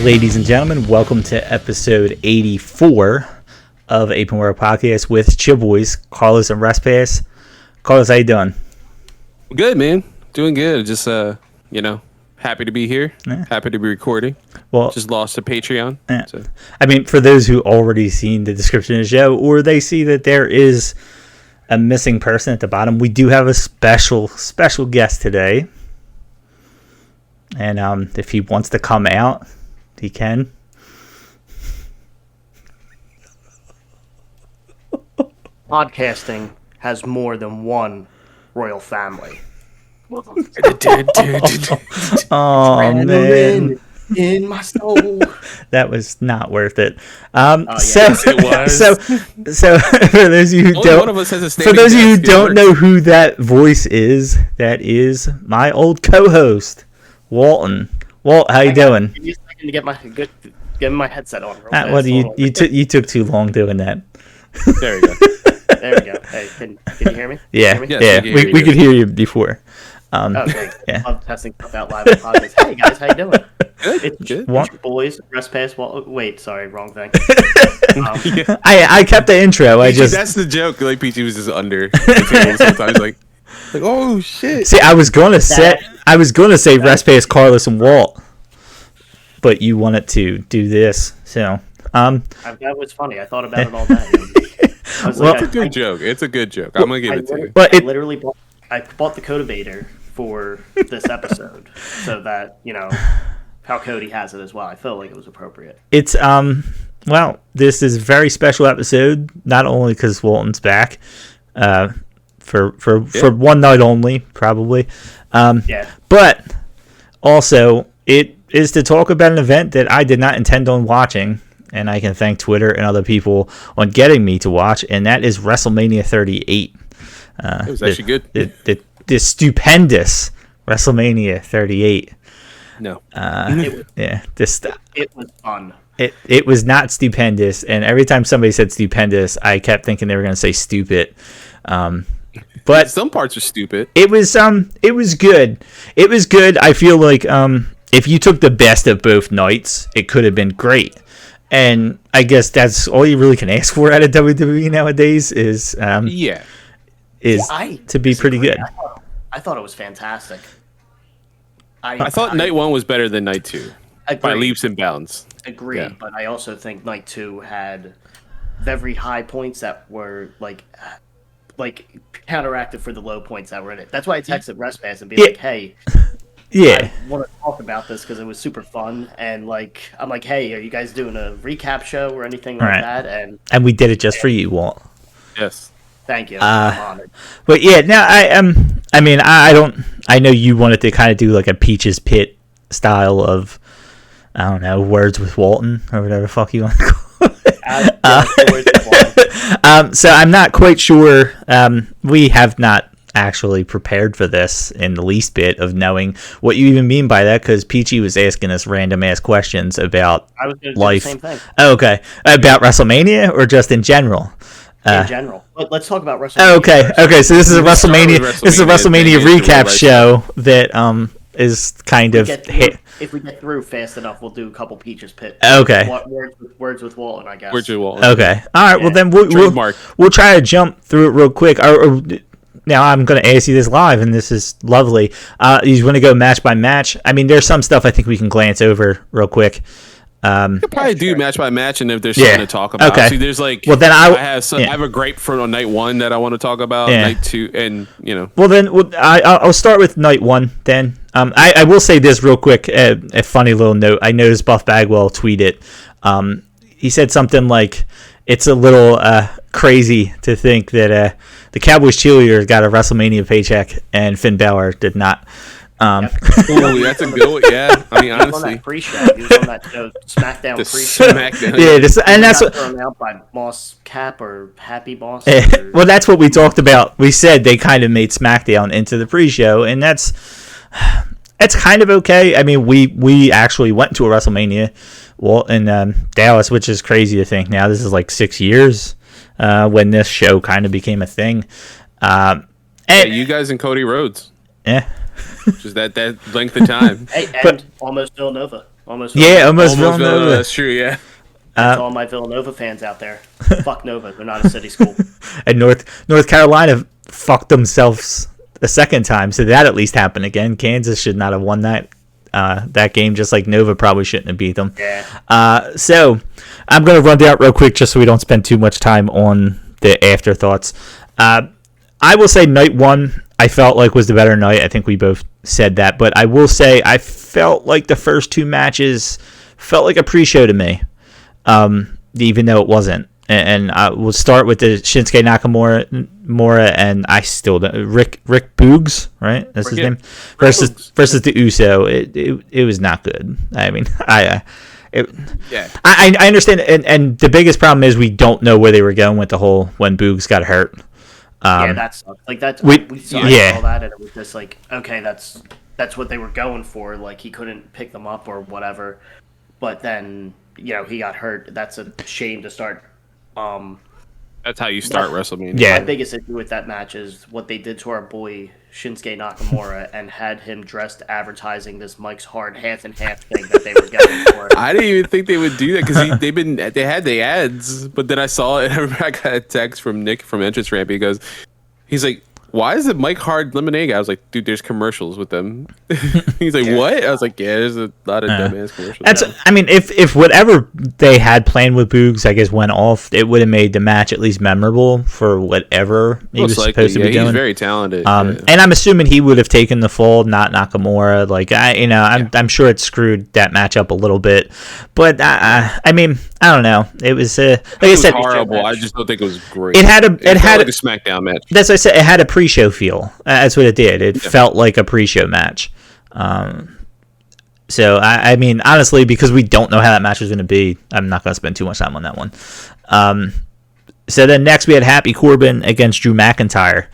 Ladies and gentlemen, welcome to episode 84 of Apron Podcast with Chill Boys, Carlos and Respass. Carlos, how you doing? Good, man. Doing good. Just, happy to be here. Yeah. Happy to be recording. Well, just lost to Patreon. Yeah. So. I mean, for those who already seen the description of the show, or they see that there is a missing person at the bottom, we do have a special guest today. And if he wants to come out, he can. Podcasting has more than one royal family. Oh, man. In my soul. That was not worth it. Yes, it was. So for those of you who don't know who that voice is, that is my old co-host, Walton. Walt, how you doing? Give me a second to get my headset on. What you took too long doing that. There we go. There we go. Hey, can you hear me? Yeah, me? Yes, we could hear you before. Okay. Yeah. Love testing stuff out live on podcast. Hey guys, how you doing? Good. It's your boys. Respass. Wait, sorry, wrong thing. I kept the intro. That's the joke. Like Peachy was just under the table sometimes, like oh shit. See, I was gonna say Respass, Carlos, and Walt, but you wanted to do this, so that was funny. I thought about it all day. It's a good joke. It's a good joke. I'm gonna give it to you. But I bought the Codebator for this episode so that how Cody has it as well. I felt like it was appropriate. It's well, this is a very special episode, not only because Walton's back, for one night only, probably, but also it is to talk about an event that I did not intend on watching, and I can thank Twitter and other people on getting me to watch, and that is WrestleMania 38. It was actually good. The stupendous WrestleMania 38. No. It was fun. It was not stupendous, and every time somebody said stupendous, I kept thinking they were going to say stupid. But some parts are stupid. It was good. It was good. I feel like if you took the best of both nights, it could have been great. And I guess that's all you really can ask for out of WWE nowadays is to be pretty good. I thought it was fantastic. I thought night one was better than night two. By leaps and bounds. Agreed, but I also think night two had very high points that were like counteracted for the low points that were in it. That's why I texted Respass and be like, hey, I want to talk about this because it was super fun. And I'm like, hey, are you guys doing a recap show or anything like that? And we did it just for you, Walt. Yes. Thank you. I'm honored. But yeah, now I know you wanted to kind of do like a Peaches Pit style of, I don't know, words with Walton or whatever the fuck you want to call it. So I'm not quite sure. We have not actually prepared for this in the least bit of knowing what you even mean by that, because Peachy was asking us random ass questions about life. Do the same thing. Oh, okay. About WrestleMania or just in general? In general. Let's talk about WrestleMania. Okay. So this is a WrestleMania. This is a WrestleMania recap show that is kind of hit. If we get through fast enough, we'll do a couple Peaches Pit. Okay. Words with Walton, I guess. Words with Walton. Okay. All right. Yeah. Well, then we'll try to jump through it real quick. Now I'm going to ask you this live, and this is lovely. You want to go match by match? I mean, there's some stuff I think we can glance over real quick. You could probably do match by match, and if there's something to talk about. Okay. See, there's I have a gripe from night one that I want to talk about. Night two, and Well, then I'll start with night one. Then I will say this real quick. A funny little note. I noticed Buff Bagwell tweeted. He said something like, "It's a little crazy to think that the Cowboys cheerleader got a WrestleMania paycheck and Finn Balor did not." Ooh, that's a good one. Yeah, I mean, honestly, he was on that SmackDown pre-show. And that's what thrown out by Moss Cap or Happy Boss. Well, that's what we talked about. We said they kind of made SmackDown into the pre-show, and that's kind of okay. I mean, we actually went to a WrestleMania, in Dallas, which is crazy to think. Now this is like 6 years when this show kind of became a thing. And you guys and Cody Rhodes. Yeah. Just that length of time. Hey, and almost Villanova. Almost Villanova. That's true. Yeah. That's all my Villanova fans out there. Fuck Nova. They're not a city school. And North Carolina fucked themselves a second time, so that at least happened again. Kansas should not have won that game, just like Nova probably shouldn't have beat them. Yeah. So I'm going to run down real quick just so we don't spend too much time on the afterthoughts. I will say night one I felt like was the better night. I think we both said that, but I will say I felt like the first two matches felt like a pre-show to me, even though it wasn't. And we'll start with the Shinsuke Nakamura and I still don't, Rick Boogs, right? That's his name. Versus the Uso. It was not good. I mean, I understand, and the biggest problem is we don't know where they were going with the whole when Boogs got hurt. That's like that's we saw that, and it was just like, okay, that's what they were going for. Like he couldn't pick them up or whatever, but then he got hurt. That's a shame to start. That's how you start WrestleMania. Yeah. My biggest issue with that match is what they did to our boy Shinsuke Nakamura and had him dressed advertising this Mike's Hard half and half thing that they were going for. I didn't even think they would do that because they had the ads, but then I saw it and I got a text from Nick from Entrance Ramp. He's like, why is it Mike Hard lemonade guy? I was like, dude, there's commercials with them. He's like, what? I was like, yeah, there's a lot of dumbass commercials. I mean, if whatever they had planned with Boogs, I guess, went off, it would have made the match at least memorable for whatever he was supposed to be doing. He's very talented. And I'm assuming he would have taken the fall, not Nakamura. Like, I'm sure it screwed that match up a little bit. But I mean, I don't know. It was like I said, horrible. I just don't think it was great. It had like a SmackDown match. That's what I said. It had a pre-show feel. That's what it did. It felt like a pre-show match. So I mean, honestly, because we don't know how that match was going to be, I'm not going to spend too much time on that one. So then next we had Happy Corbin against Drew McIntyre.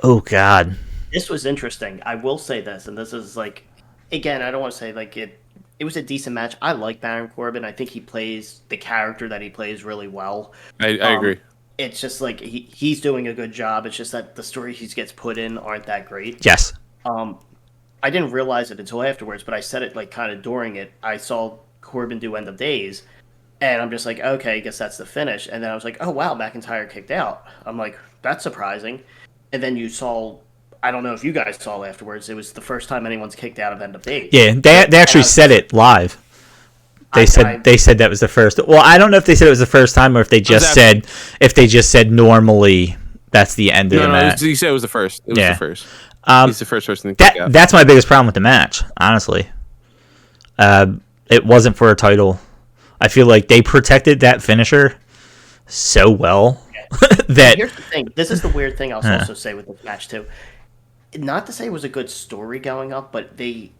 Oh God, this was interesting. I will say this, and this is like, again, I don't want to say like it. It was a decent match. I like Baron Corbin. I think he plays the character that he plays really well. I agree. It's just like he's doing a good job. It's just that the stories he gets put in aren't that great. Yes. I didn't realize it until afterwards, but I said it like kind of during it. I saw Corbin do End of Days, and I'm just like, okay, I guess that's the finish. And then I was like, oh wow, McIntyre kicked out. I'm like, that's surprising. And then you saw, I don't know if you guys saw afterwards, it was the first time anyone's kicked out of End of Days. Yeah, they actually said it live. They said that was the first. Well, I don't know if they said it was the first time or if they just said normally that's the end of the match. He said it was the first. It was the first. He's the first person to kick out. That's my biggest problem with the match, honestly. It wasn't for a title. I feel like they protected that finisher so well that. Here's the thing. This is the weird thing I'll also say with this match too. Not to say it was a good story going up, but they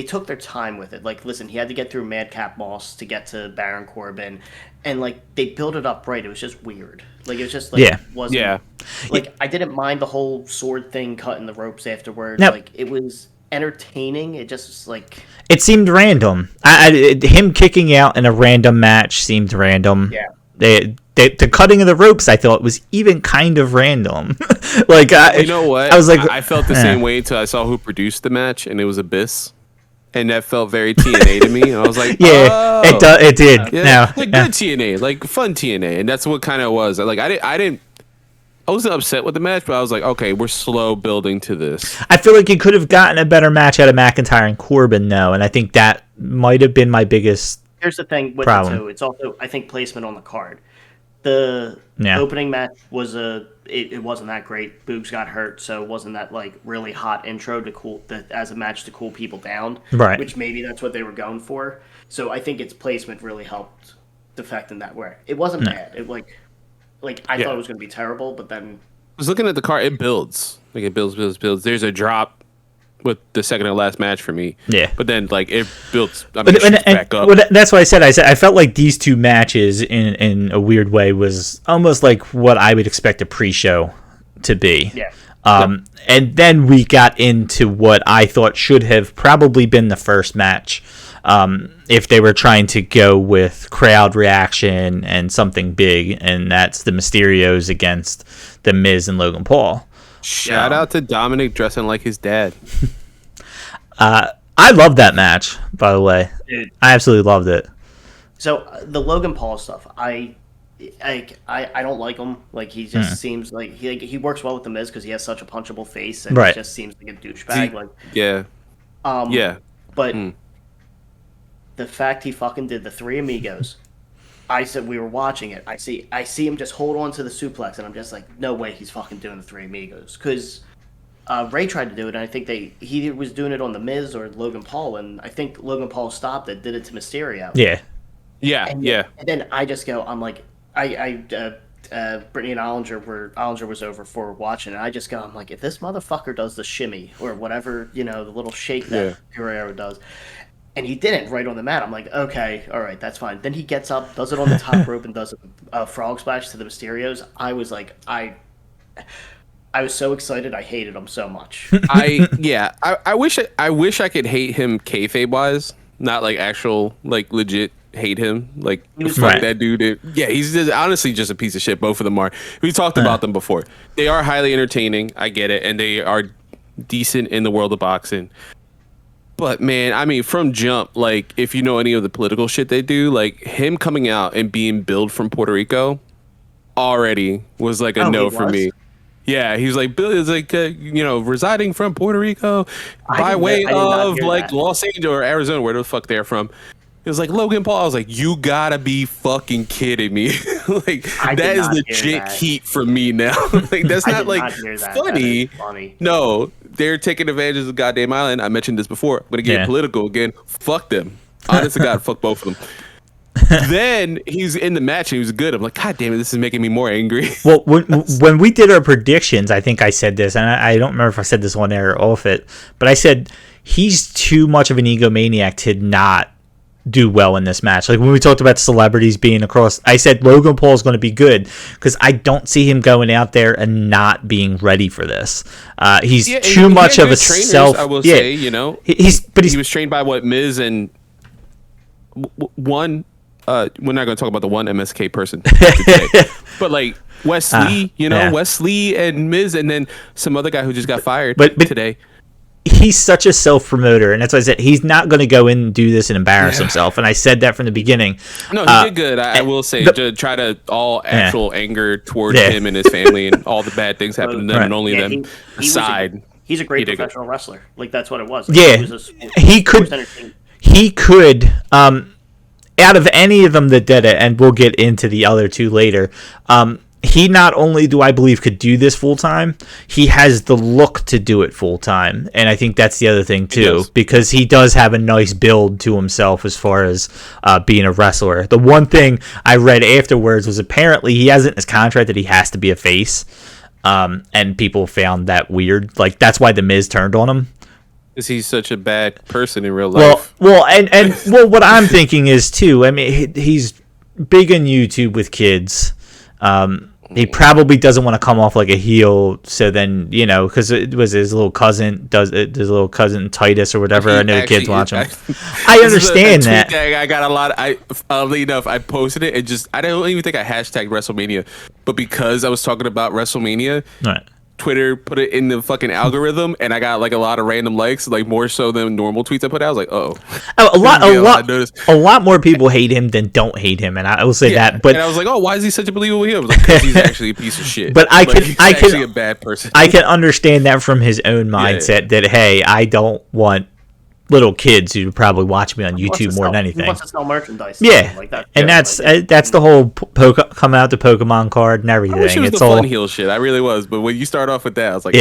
took their time with it. Like, listen, he had to get through Madcap Moss to get to Baron Corbin, and like they built it up right. It was just weird. Like it was just like wasn't like I didn't mind the whole sword thing cutting the ropes afterwards. Nope. Like it was entertaining. It just was like it seemed random. Him kicking out in a random match seemed random. Yeah. The cutting of the ropes, I thought, was even kind of random. Like, you know what? I was like, I felt the same way until I saw who produced the match, and it was Abyss, and that felt very TNA to me. And I was like, it did. Yeah, like good TNA, like fun TNA, and that's what kind of was. Like, I wasn't upset with the match, but I was like, okay, we're slow building to this. I feel like you could have gotten a better match out of McIntyre and Corbin, though, and I think that might have been my biggest. Here's the thing with it too. It's also, I think, placement on the card. The opening match was it wasn't that great. Boogs got hurt, so it wasn't that like really hot intro to as a match to cool people down. Right. Which maybe that's what they were going for. So I think its placement really helped defect in that way. It wasn't bad. It like I thought it was going to be terrible, but then I was looking at the card. It builds. Like it builds. There's a drop with the second to last match for me. Yeah. But then like it builds. I mean, back up. Well, that's why I said I felt like these two matches in a weird way was almost like what I would expect a pre-show to be. Yeah. And then we got into what I thought should have probably been the first match. If they were trying to go with crowd reaction and something big, and that's the Mysterios against the Miz and Logan Paul. Shout out to Dominic dressing like his dad. I I loved that match, by the way. Dude. I absolutely loved it. So the Logan Paul stuff, I don't like him. Like he just seems like he works well with the Miz because he has such a punchable face, and he just seems like a douchebag. But the fact he fucking did the Three Amigos, I said we were watching it. I see him just hold on to the suplex, and I'm just like, no way, he's fucking doing the Three Amigos because Ray tried to do it, and I think he was doing it on the Miz or Logan Paul, and I think Logan Paul stopped it, did it to Mysterio. Yeah. And then I just go, I'm like, Brittany and Ollinger was over for watching, and I just go, I'm like, if this motherfucker does the shimmy or whatever, the little shake that Guerrero does, and he didn't right on the mat, I'm like, okay, all right, that's fine. Then he gets up, does it on the top rope, and does a frog splash to the Mysterios. I was like, I was so excited, I hated him so much. I wish I could hate him kayfabe wise, not like actual like legit hate him. Like fuck that dude. Yeah, he's just, honestly just a piece of shit. Both of them are. We talked about them before. They are highly entertaining. I get it, and they are decent in the world of boxing. But man, I mean, from jump, like if you know any of the political shit they do, like him coming out and being billed from Puerto Rico already was like a no for me. Yeah, he was like, Bill is like, residing from Puerto Rico by way of like Los Angeles or Arizona, where the fuck they're from. It was like Logan Paul. I was like, you gotta be fucking kidding me. Like that is legit heat for me now. Like that's not like funny. No, they're taking advantage of the goddamn island. I mentioned this before. I'm gonna get political again. Fuck them. Honest to God, fuck both of them. Then he's in the match and he was good. I'm like, God damn it, this is making me more angry. Well, when we did our predictions, I think I said this, and I don't remember if I said this on air or off it, but I said he's too much of an egomaniac to not do well in this match. Like when we talked about celebrities being across, I said Logan Paul is going to be good because I don't see him going out there and not being ready for this. He's too much of a self. I will say, he was trained by Miz and one. We're not going to talk about the one MSK person today, but like Wesley, Wesley and Miz, and then some other guy who just got fired today. He's such a self-promoter, and that's why I said he's not going to go in and do this and embarrass himself. And I said that from the beginning. No, he did good. I will say, to try to actual anger towards him and his family and all the bad things happening to them and only them aside. He's a great professional wrestler. Like that's what it was. He could. Out of any of them that did it, and we'll get into the other two later. He not only do I believe could do this full time, he has the look to do it full time, and I think that's the other thing too, because he does have a nice build to himself as far as being a wrestler. The one thing I read afterwards was apparently he has it in his contract that he has to be a face, and people found that weird. Like that's why the Miz turned on him. Because he's such a bad person in real life. Well, what I'm thinking is too. I mean, he's big on YouTube with kids. He probably doesn't want to come off like a heel, so then because it was his little cousin his little cousin Titus or whatever. I know the kids watch him. I understand that. I got a lot. Oddly enough, I posted it and I don't even think I hashtagged WrestleMania, but because I was talking about WrestleMania, right. Twitter put it in the fucking algorithm, and I got like a lot of random likes, like more so than normal tweets I put out. I was like, a lot more people hate him than don't hate him, and I will say that. But and I was like, why is he such a believable heel? I was like, because he's actually a piece of shit. But he's actually a bad person. I can understand that from his own mindset. That hey, I don't want little kids who probably watch me on YouTube more than anything. He wants to sell merchandise. Yeah, like that. And that's the whole come out the Pokemon card and everything. I wish it was the fun heel shit. I really was, but when you start off with that, I was like,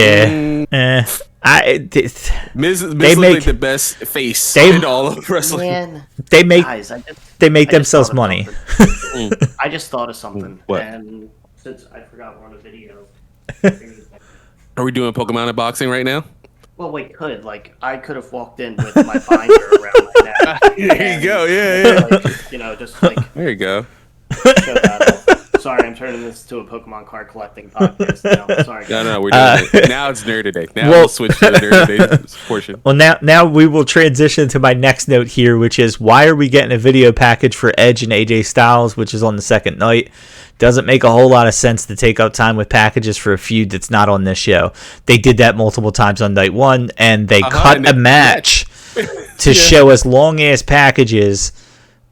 Miz looks like the best face in all of wrestling. Man, they make themselves money. I just thought of something, and since I forgot we're on a video, are we doing Pokemon unboxing right now? Well, we could. Like, I could have walked in with my binder around my neck. There you go. Yeah. Like, just like. There you go. Show that off. Sorry, I'm turning this to a Pokemon card collecting podcast now. Sorry. No, we're doing it. Now it's Nerd Today. Now we'll switch to the Nerd Today portion. Well, now we will transition to my next note here, which is why are we getting a video package for Edge and AJ Styles, which is on the second night? Doesn't make a whole lot of sense to take up time with packages for a feud that's not on this show. They did that multiple times on night one, and they cut a match. to show us long ass packages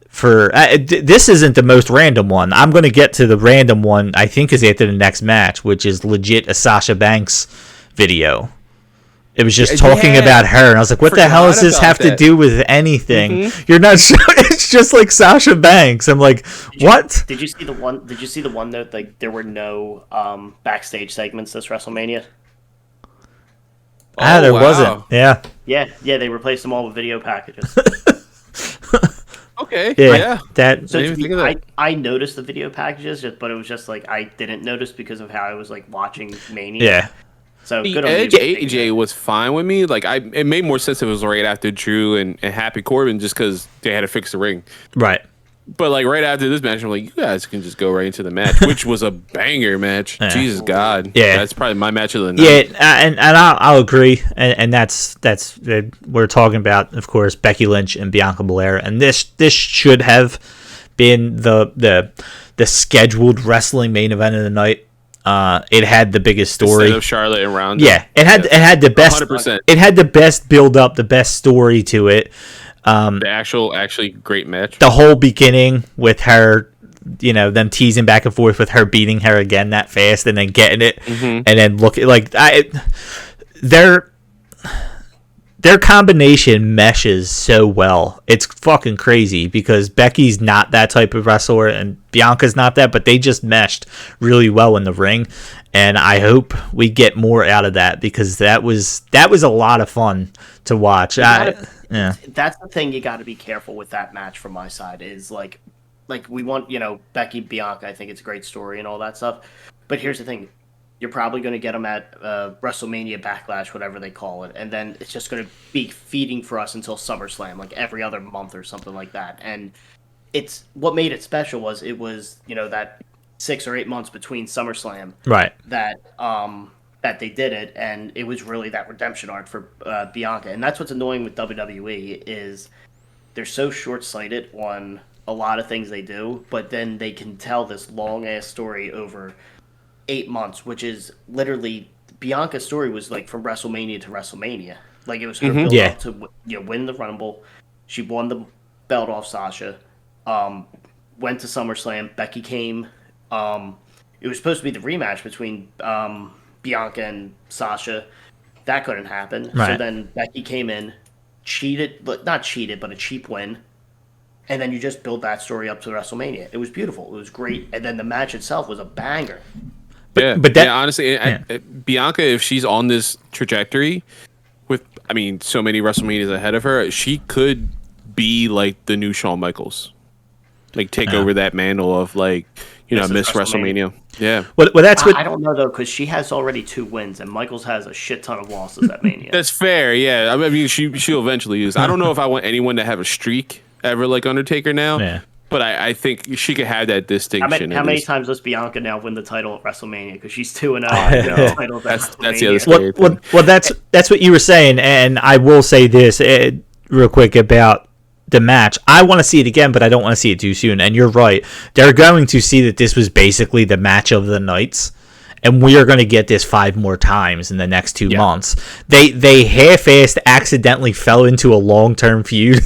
for this isn't the most random one. I'm going to get to the random one I think is after the next match, which is legit a Sasha Banks video. It was just talking about her, and I was like, what the hell does this have to do with anything? Mm-hmm. You're not sure. It's just like Sasha Banks. I'm like, what? Did you see the one that like there were no backstage segments this WrestleMania? There wasn't. Yeah, they replaced them all with video packages. Okay. Yeah. That. So I noticed the video packages, but it was just like I didn't notice because of how I was like watching Mania. Yeah. So the Edge AJ was fine with me. Like it made more sense if it was right after Drew and Happy Corbin, just because they had to fix the ring. Right. But like right after this match, I'm like, you guys can just go right into the match, which was a banger match. Yeah. Jesus God. Yeah. That's probably my match of the night. Yeah, and I'll agree. And that's we're talking about, of course, Becky Lynch and Bianca Belair, and this should have been the scheduled wrestling main event of the night. It had the biggest story. Instead of Charlotte and Ronda. Yeah, it had the best. 100%. It had the best build up, the best story to it. The actually great match. The whole beginning with her, them teasing back and forth with her beating her again that fast and then getting it, and then their combination meshes so well. It's fucking crazy because Becky's not that type of wrestler and Bianca's not that, but they just meshed really well in the ring. And I hope we get more out of that because that was a lot of fun to watch. Yeah, that's the thing you got to be careful with that match from my side is like we want Becky Bianca. I think it's a great story and all that stuff. But here's the thing. You're probably going to get them at WrestleMania Backlash, whatever they call it, and then it's just going to be feeding for us until SummerSlam, like every other month or something like that. And it's what made it special was that 6 or 8 months between SummerSlam, right? That they did it, and it was really that redemption arc for Bianca. And that's what's annoying with WWE is they're so short-sighted on a lot of things they do, but then they can tell this long-ass story over 8 months, which is literally Bianca's story was like from WrestleMania to WrestleMania. Like it was her build up to win the Rumble. She won the belt off Sasha. Went to SummerSlam. Becky came. It was supposed to be the rematch between Bianca and Sasha. That couldn't happen. Right. So then Becky came in, not cheated, but a cheap win. And then you just build that story up to WrestleMania. It was beautiful. It was great. And then the match itself was a banger. But honestly, Bianca, if she's on this trajectory with, so many WrestleManias ahead of her, she could be like the new Shawn Michaels. Like take over that mantle of Miss WrestleMania. Yeah. Well, that's what I don't know though, because she has already 2 wins, and Michaels has a shit ton of losses at Mania. That's fair. Yeah. She'll eventually use. I don't know if I want anyone to have a streak ever like Undertaker now. Yeah. But I think she could have that distinction. How many times does Bianca now win the title at WrestleMania? Because she's 2-0. Titles that's the other scary thing. Well, that's what you were saying, and I will say this real quick about the match. I want to see it again, but I don't want to see it too soon. And you're right; they're going to see that this was basically the match of the nights, and we are going to get this 5 more times in the next 2 months. They half-assed accidentally fell into a long-term feud.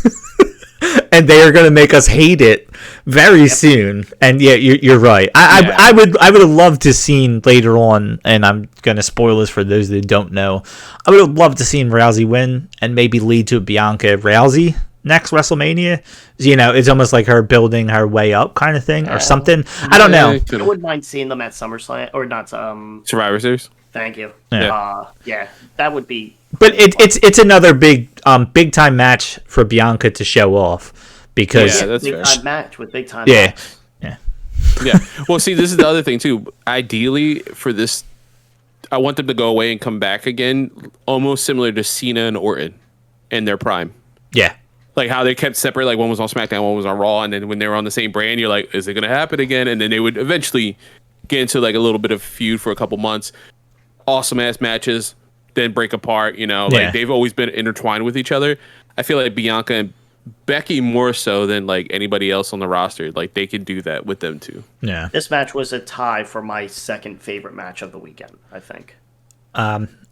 And they are going to make us hate it very soon. And yeah, you're right. I would have loved to seen later on, and I'm going to spoil this for those that don't know. I would have loved to seen Rousey win and maybe lead to a Bianca Rousey next WrestleMania. It's almost like her building her way up kind of thing or something. I don't know. I wouldn't mind seeing them at SummerSlam or not. Survivor Series. Thank you. Yeah, that would be. But it's another big time match for Bianca to show off because that's big time match with big time. Yeah. Well, see, this is the other thing too. Ideally, for this, I want them to go away and come back again, almost similar to Cena and Orton in their prime. Yeah. Like how they kept separate, like one was on SmackDown, one was on Raw, and then when they were on the same brand, you're like, is it going to happen again? And then they would eventually get into like a little bit of feud for a couple months. Awesome ass matches, then break apart. Like they've always been intertwined with each other. I feel like Bianca and Becky more so than like anybody else on the roster. Like they can do that with them too. Yeah. This match was a tie for my second favorite match of the weekend, I think.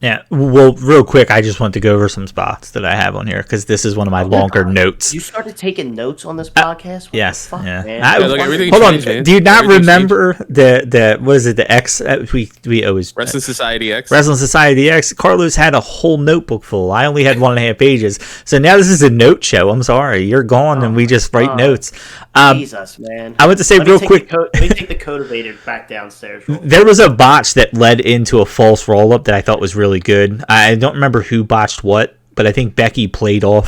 Yeah, well, real quick, I just want to go over some spots that I have on here because this is one of my longer notes. You started taking notes on this podcast? What yes, the fuck, yeah. man? Hold on, do you not remember the what is it? The X we always Wrestling Society X. Wrestling Society X. Carlos had a whole notebook full. I only had 1.5 pages. So now this is a note show. I'm sorry, you're gone, and we just write notes. Jesus, man. I want to say real quick. Let me take the Cotivator back downstairs. There was a botch that led into a false roll up that I thought was really good. I don't remember who botched what, but I think Becky played off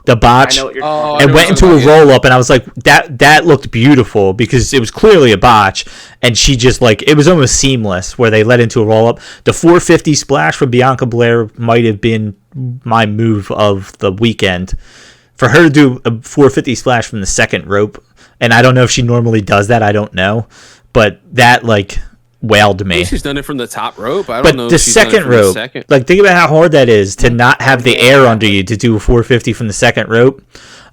the botch and went into a roll up, and I was like, that looked beautiful because it was clearly a botch, and she just like it was almost seamless where they led into a roll up. The 450 splash from Bianca Belair might have been my move of the weekend. For her to do a 450 splash from the second rope, and I don't know if she normally does that. I don't know, but that like whaled me. She's done it from the top rope. I don't but know. The second rope, like think about how hard that is to not have the air under you to do a 450 from the second rope.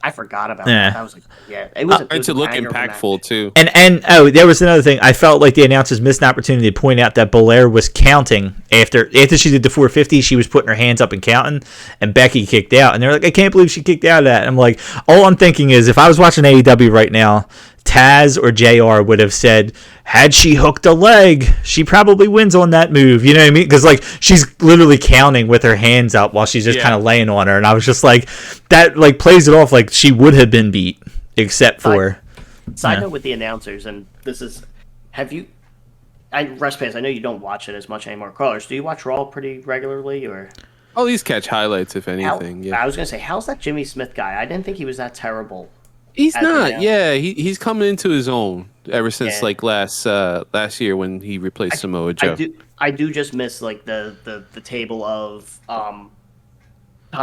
I forgot about that. I was like, it was to look impactful too. And there was another thing. I felt like the announcers missed an opportunity to point out that Belair was counting after she did the 450. She was putting her hands up and counting, and Becky kicked out. And they're like, I can't believe she kicked out of that. And I'm like, all I'm thinking is if I was watching AEW right now, Taz or JR would have said, had she hooked a leg, she probably wins on that move. You know what I mean? Because like she's literally counting with her hands up while she's just kind of laying on her, and I was just like, that like plays it off like she would have been beat, except for. Side note with the announcers, and this is, Rest Pants, I know you don't watch it as much anymore. Carlos, do you watch Raw pretty regularly, or? I'll at least catch highlights if anything. I was gonna say, how's that Jimmy Smith guy? I didn't think he was that terrible. He's not. Yeah, he's coming into his own ever since like last year when he replaced Samoa Joe. I do just miss like the table of Tom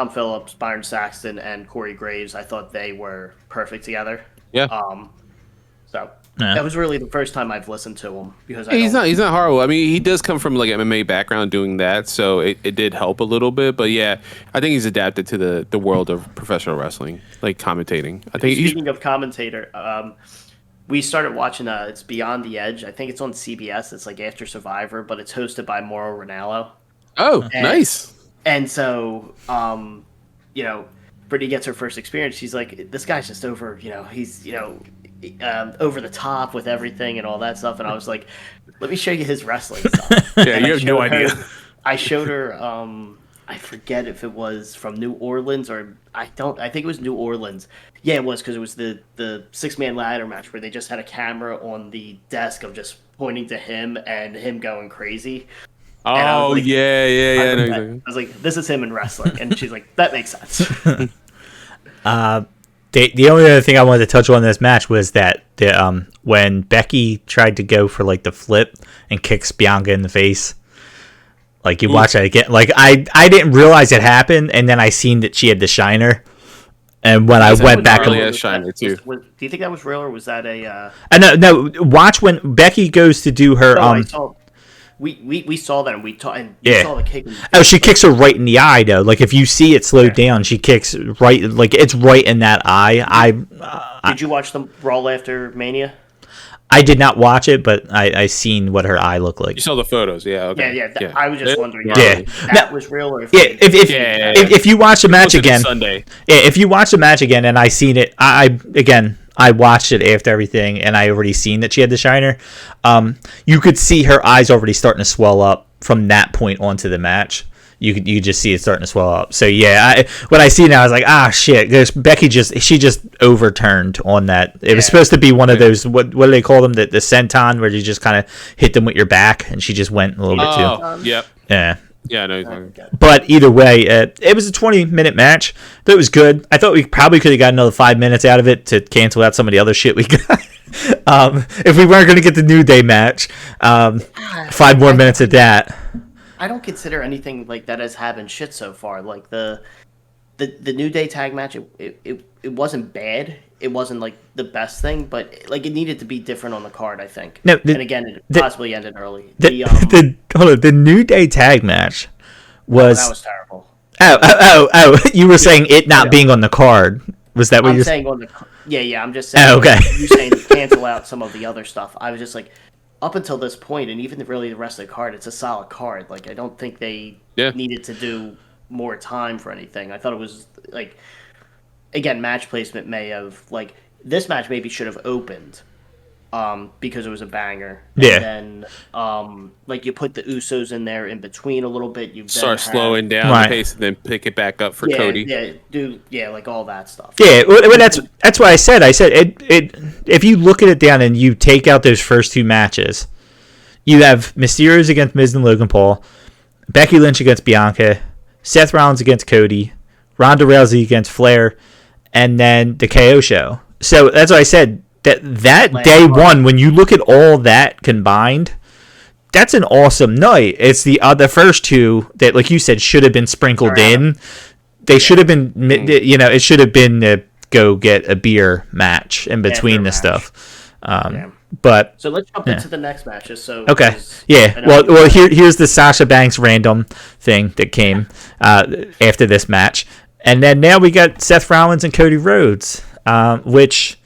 Phillips, Byron Saxton, and Corey Graves. I thought they were perfect together. Yeah. That was really the first time I've listened to him because he's not horrible. I mean, he does come from like MMA background doing that, so it did help a little bit. But yeah, I think he's adapted to the world of professional wrestling, like commentating. I think speaking of commentator, we started watching it's Beyond the Edge. I think it's on CBS. It's like after Survivor, but it's hosted by Mauro Ranallo. Oh, nice. And so, Brittany gets her first experience. She's like, this guy's just over, he's, over the top with everything and all that stuff. And I was like, let me show you his wrestling stuff. Yeah, you have no idea. I showed her, I forget if it was from New Orleans or I think it was New Orleans. Yeah, it was because it was the 6-man ladder match where they just had a camera on the desk of just pointing to him and him going crazy. Oh, like, yeah. I was like, this is him in wrestling. And she's like, that makes sense. The only other thing I wanted to touch on in this match was that when Becky tried to go for like the flip and kicks Bianca in the face, like you watch that again, like I didn't realize it happened, and then I seen that she had the shiner, and when I went back and shiner too. Do you think that was real or was that a? No. Watch when Becky goes to do her. We saw that and we saw the kick. She kicks her right in the eye though. Like if you see it slowed down, she kicks right, like it's right in that eye. Did you watch the Raw after Mania? I did not watch it, but I seen what her eye looked like. You saw the photos, yeah. Okay. Yeah. I was just wondering. That was real, or if you watch the match again, Sunday. If you watch the match again, and I seen it, I watched it after everything, and I already seen that she had the shiner. You could see her eyes already starting to swell up from that point onto the match. You could just see it starting to swell up. So yeah, when I see it now, I was like, shit. Because Becky just overturned on that. It was supposed to be one of those what do they call them, the senton, where you just kind of hit them with your back, and she just went a little bit too. Yep. Yeah. Yeah, I know. But either way, it was a 20-minute match. It was good. I thought we probably could have got another 5 minutes out of it to cancel out some of the other shit we got. If we weren't going to get the New Day match, 5 more minutes of that. I don't consider anything like that as having shit so far. Like the New Day tag match, it wasn't bad. It wasn't like the best thing, but like it needed to be different on the card, I think. No, and again, it possibly ended early. The New Day tag match was that was terrible. Oh! You were saying it not being on the card. Was that what you're saying? On the yeah. I'm just saying. Oh, okay. You saying cancel out some of the other stuff. I was just like, up until this point, and even really the rest of the card, it's a solid card. Like, I don't think they needed to do more time for anything. I thought it was, like, again, match placement may have, like, this match maybe should have opened because it was a banger. Yeah. And then, like, you put the Usos in there in between a little bit. You start slowing down the pace and then pick it back up for Cody. Like all that stuff. Yeah, well, that's why I said it. If you look at it down and you take out those first two matches, you have Mysterios against Miz and Logan Paul, Becky Lynch against Bianca, Seth Rollins against Cody, Ronda Rousey against Flair, and then the KO show. So that's why I said that day one, when you look at all that combined, that's an awesome night. It's the first two that, like you said, should have been sprinkled in. They should have been, it should have been a go get a beer match in between the stuff. But so let's jump into the next matches. So okay, well, here's the Sasha Banks random thing that came after this match, and then now we got Seth Rollins and Cody Rhodes, which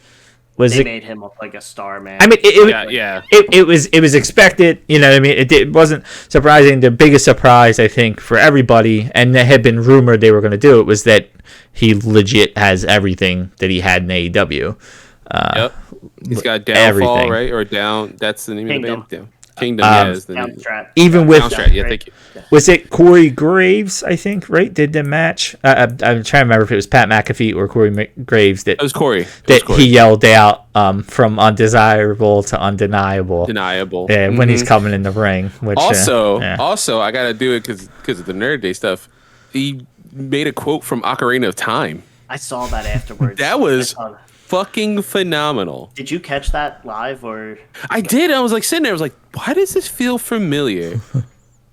was they made him look like a star, man. I mean, it was expected. You know what I mean? It wasn't surprising. The biggest surprise, I think, for everybody, and it had been rumored they were going to do it, was that he legit has everything that he had in AEW. Yep. He's got Downfall, everything. Right? Or Down. That's the name Kingdom. of the band. Kingdom, is the name. Even with Downstrat, thank you. Was it Corey Graves, I think, right? Did the match? I'm trying to remember if it was Pat McAfee or Corey Graves that. It was Corey. He yelled out from undesirable to undeniable. Deniable. When he's coming in the ring. Which, also, I gotta do it because of the Nerd Day stuff. He made a quote from Ocarina of Time. I saw that afterwards. That was fucking phenomenal. Did you catch that live or? I did. I was like sitting there. I was like, why does this feel familiar?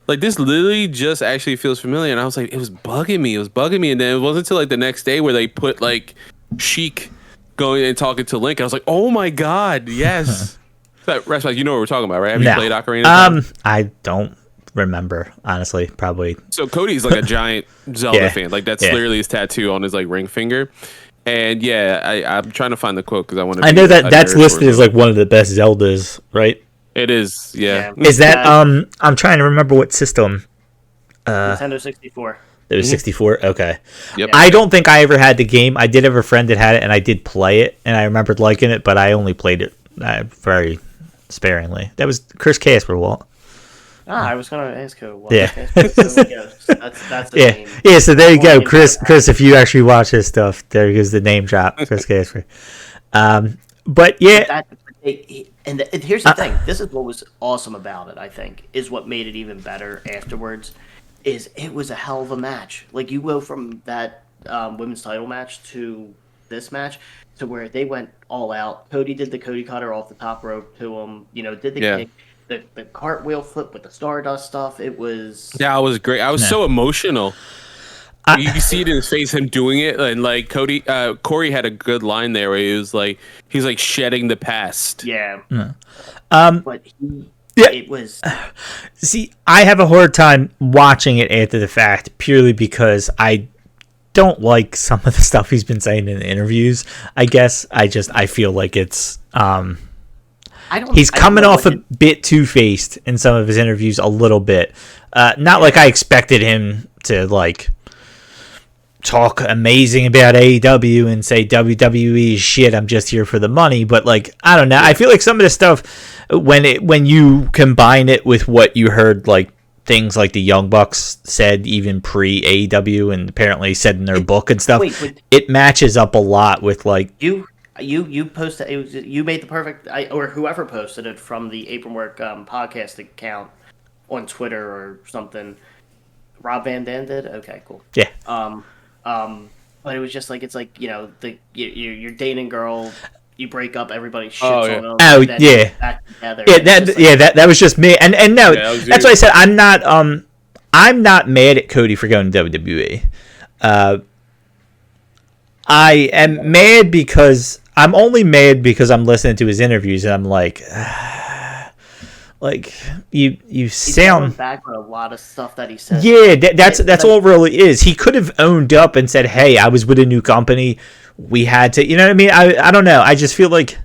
Like, this literally just actually feels familiar. And I was like, it was bugging me. And then it wasn't until like the next day where they put like Sheik going and talking to Link. I was like, oh my God, yes. You know what we're talking about, right? Have you played Ocarina? I don't remember, honestly. Probably. So Cody's like a giant Zelda fan. Like, that's literally his tattoo on his like ring finger. And I'm trying to find the quote because I want to. I know that's listed as like one of the best Zeldas, right? It is, yeah. Is that I'm trying to remember what system. Nintendo 64. It was 64. Okay. Yep. I don't think I ever had the game. I did have a friend that had it, and I did play it, and I remembered liking it, but I only played it very sparingly. That was Chris Casper, Walt. I was gonna ask who. Yeah. That's the name. Yeah. So there you go, Chris. If you actually watch his stuff, there goes the name drop, Chris Casper. But yeah. And here's the thing. This is what was awesome about it. I think is what made it even better afterwards. Is it was a hell of a match. Like, you go from that women's title match to this match to where they went all out. Cody did the Cody Cutter off the top rope to him. Did the kick. The cartwheel flip with the Stardust stuff. It was great. I was so emotional. You can see it in his face, him doing it, and like Corey had a good line there where he's like shedding the past. Yeah. But it was. See, I have a hard time watching it after the fact purely because don't like some of the stuff he's been saying in the interviews. I guess I feel like it's he's coming off a bit two-faced in some of his interviews a little bit. Not like I expected him to like talk amazing about AEW and say WWE is shit, I'm just here for the money, but like I don't know. I feel like some of the stuff when you combine it with what you heard, like things like the Young Bucks said even pre AEW and apparently said in their book and stuff, it matches up a lot with like you posted you made the perfect or whoever posted it from the Apron Work podcast account on Twitter or something. Rob Van Dam did? Okay, cool. Yeah. But it was just like, it's like, you're dating girl, you break up, everybody shits on them. Oh yeah. Back together. Yeah, that was just me. And no, that's why I said I'm not mad at Cody for going to WWE. I am mad because I'm only mad because I'm listening to his interviews and I'm like you sound back with a lot of stuff that he said. Yeah, that's all it really is. He could have owned up and said, "Hey, I was with a new company. We had to," you know what I mean? I don't know. I just feel like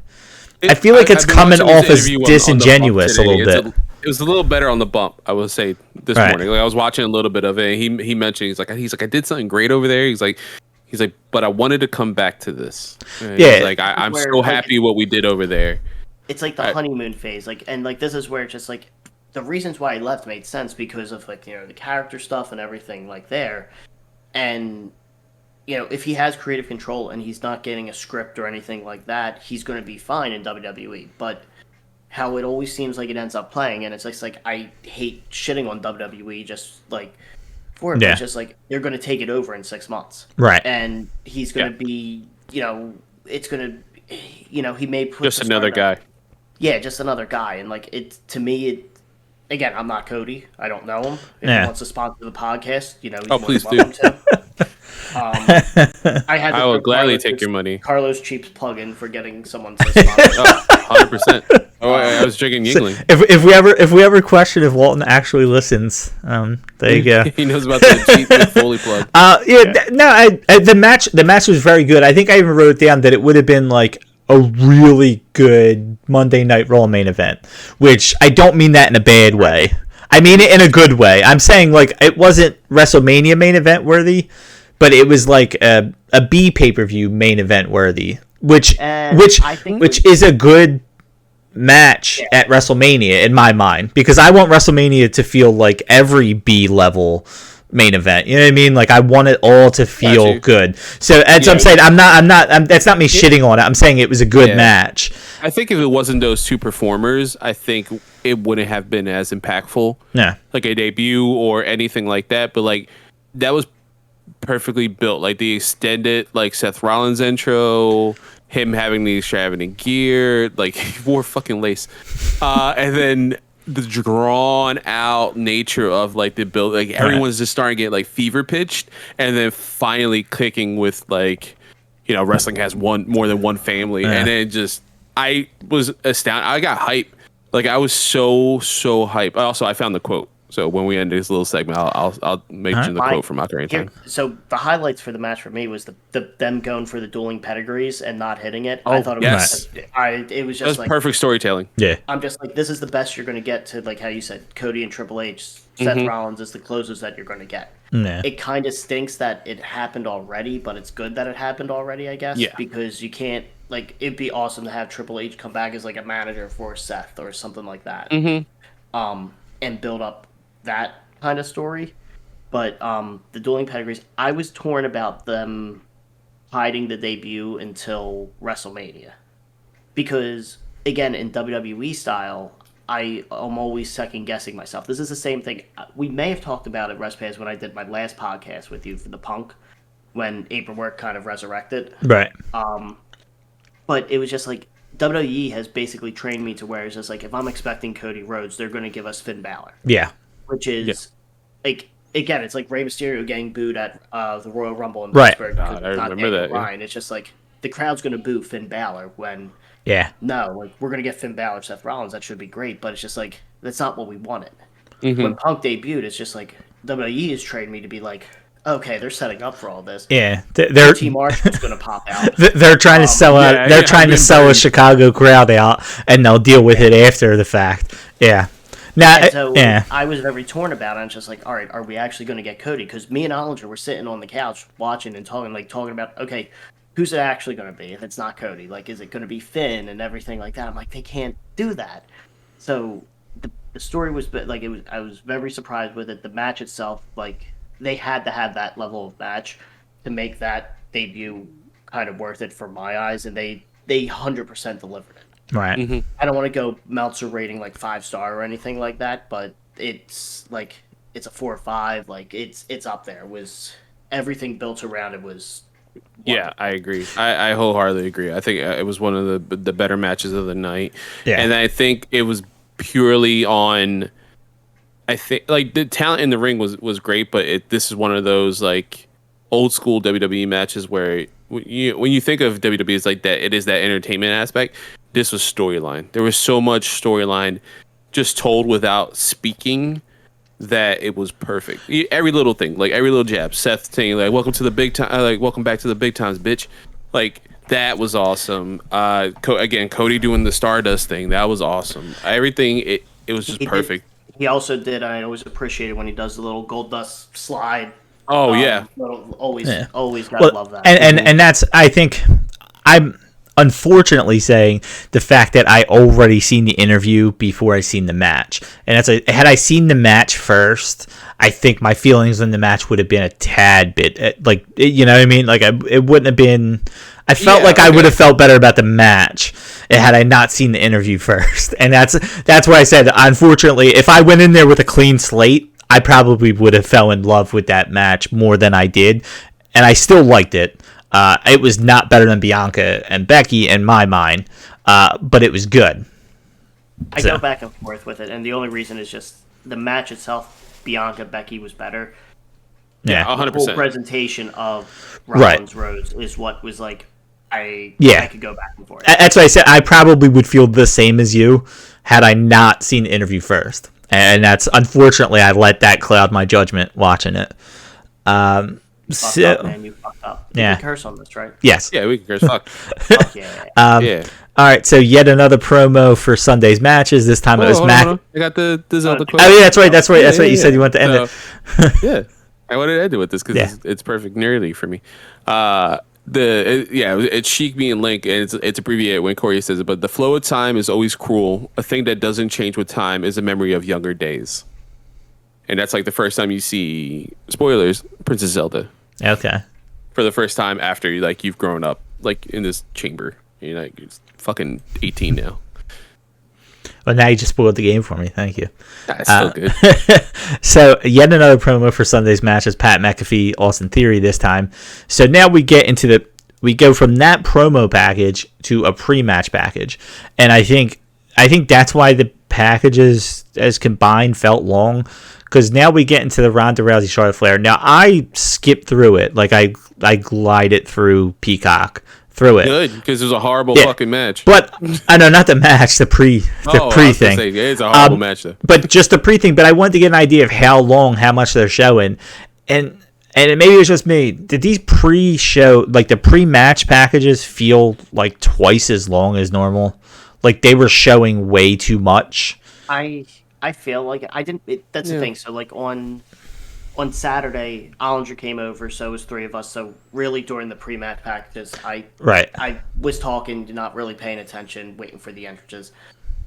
I feel like it's coming off as disingenuous a little bit. It was a little better on the bump, I will say, this morning. Like I was watching a little bit of it. And he mentioned he's like I did something great over there. He's like, but I wanted to come back to this. And he's like I'm so happy what we did over there. It's like the honeymoon phase, like, and like this is where it's just like the reasons why he left made sense because of like, you know, the character stuff and everything like there, and you know, if he has creative control and he's not getting a script or anything like that, he's going to be fine in WWE. But how it always seems like it ends up playing, and it's just like I hate shitting on WWE just like for it. It's just like they're going to take it over in 6 months, right? And he's going to be, you know, it's going to, you know, he may put just another guy. Yeah, just another guy, and like it to me, it again, I'm not Cody. I don't know him. If he wants to sponsor the podcast, you know, he's please do. I will gladly take your money. Carlos Cheap's plug-in for getting someone to sponsor. 100%. Oh, I was drinking Yingling. So if we ever question if Walton actually listens, there you go. He knows about the cheap Foley plug. The match was very good. I think I even wrote down that it would have been like a really good Monday Night Raw main event, which I don't mean that in a bad way. I mean it in a good way. I'm saying like it wasn't WrestleMania main event worthy, but it was like a B pay-per-view main event worthy, which is a good match at WrestleMania in my mind, because I want WrestleMania to feel like every B level main event. You know what I mean? Like I want it all to feel good. So as I'm saying, that's not me shitting on it. I'm saying it was a good match. I think if it wasn't those two performers, I think it wouldn't have been as impactful. Yeah. Like a debut or anything like that. But like that was perfectly built. Like the extended like Seth Rollins intro, him having the extravagant gear, like he wore fucking lace. And then the drawn out nature of like the build, like everyone's just starting to get like fever pitched, and then finally clicking with like, you know, wrestling has more than one family, and then just I was astounded. I got hype, like I was so hype. Also, I found the quote. So when we end this little segment, I'll mention the quote from Ocarina. So the highlights for the match for me was them going for the dueling pedigrees and not hitting it. Oh, I thought it was it was just like perfect storytelling. Yeah, I'm just like, this is the best you're going to get to, like how you said, Cody and Triple H. Seth Rollins is the closest that you're going to get. Yeah. It kind of stinks that it happened already, but it's good that it happened already, I guess. Yeah. Because you can't, like, it'd be awesome to have Triple H come back as like a manager for Seth or something like that. And build up that kind of story. But the dueling pedigrees, I was torn about them hiding the debut until WrestleMania, because again, in WWE style, I am always second guessing myself. This is the same thing we may have talked about at WrestPass when I did my last podcast with you for the Punk, when Apron Work kind of resurrected, right? But it was just like WWE has basically trained me to where it's just like, if I'm expecting Cody Rhodes, they're going to give us Finn Balor. Yeah. Which is, like, again, it's like Rey Mysterio getting booed at the Royal Rumble in Right. Pittsburgh. God, I remember that. Ryan. It's just like, the crowd's going to boo Finn Balor when, no, like, we're going to get Finn Balor, Seth Rollins, that should be great, but it's just like, that's not what we wanted. When Punk debuted, it's just like, WWE has trained me to be like, okay, they're setting up for all this. Yeah, they're T. Marshall's going to pop out. They're trying to sell out. They're trying to sell a Chicago crowd out, and they'll deal with it after the fact. Yeah. Now, I was very torn about it. I'm just like, all right, are we actually going to get Cody? Because me and Ollinger were sitting on the couch watching and talking about, okay, who's it actually going to be if it's not Cody? Like, is it going to be Finn and everything like that? I'm like, they can't do that. So the story was like, I was very surprised with it. The match itself, like, they had to have that level of match to make that debut kind of worth it for my eyes, and they 100% delivered it. Right. I don't want to go Meltzer rating like 5-star or anything like that, but it's like, it's a 4 or 5. Like, it's up there. It was everything built around it was wonderful. Yeah, I agree. I wholeheartedly agree. I think it was one of the better matches of the night. Yeah. And I think it was purely on, I think, like, the talent in the ring was great, but this is one of those like old school WWE matches where when you think of WWE, it's like that. It is that entertainment aspect. This was storyline. There was so much storyline just told without speaking that it was perfect. Every little thing, like every little jab. Seth saying like, "Welcome to the big time," like, "Welcome back to the big times, bitch." Like That was awesome. Again, Cody doing the Stardust thing. That was awesome. Everything, it was just perfect. He also did. I always appreciate it when he does the little gold dust slide. Oh yeah. Always gotta love that. And that's, I think, I'm unfortunately saying the fact that I already seen the interview before I seen the match, and that's had I seen the match first, I think my feelings on the match would have been a tad bit like, you know what I mean, like it wouldn't have been. I felt like I would have felt better about the match had I not seen the interview first, and that's why I said, unfortunately, if I went in there with a clean slate, I probably would have fell in love with that match more than I did, and I still liked it. It was not better than Bianca and Becky in my mind, but it was good. I go back and forth with it, and the only reason is just the match itself. Bianca Becky was better. Yeah, 100%. The whole presentation of Rollins Rhodes is what was like. I could go back and forth. That's why I said I probably would feel the same as you had I not seen the interview first, and that's unfortunately I let that cloud my judgment watching it. You fucked up. You can curse on this, right? Yes. Yeah, we can curse. Fuck. Fuck yeah. Yeah. All right, so yet another promo for Sunday's matches. This time it was Mac. I got the Zelda quote. Oh yeah, that's right. That's right. That's right. You said you want to end it. Yeah, I wanted to end it with this because it's perfect nearly for me. It's Sheik being Link, and it's abbreviated when Corey says it. But the flow of time is always cruel. A thing that doesn't change with time is a memory of younger days. And that's like the first time you see, spoilers, Princess Zelda. Okay. For the first time after you've grown up, like in this chamber. You're fucking 18 now. Well, now you just spoiled the game for me. Thank you. That's still good. So, yet another promo for Sunday's match is Pat Mcafee, Austin Theory this time. So now we get into we go from that promo package to a pre-match package. And I think that's why the packages as combined felt long, because now we get into the Ronda Rousey Charlotte Flair. Now, I skipped through it. Like, I glided through Peacock. Through it. Good, because it was a horrible fucking match. But I know, not the match, the pre thing. It's a horrible match though. But just the pre thing. But I wanted to get an idea of how much they're showing, and maybe it was just me. Did these pre-show, like the pre-match packages, feel like twice as long as normal? Like they were showing way too much. I feel like I didn't. That's the thing. So like on Saturday, Ollinger came over, so it was three of us. So really, during the pre-match packages, I was talking, not really paying attention, waiting for the entrances.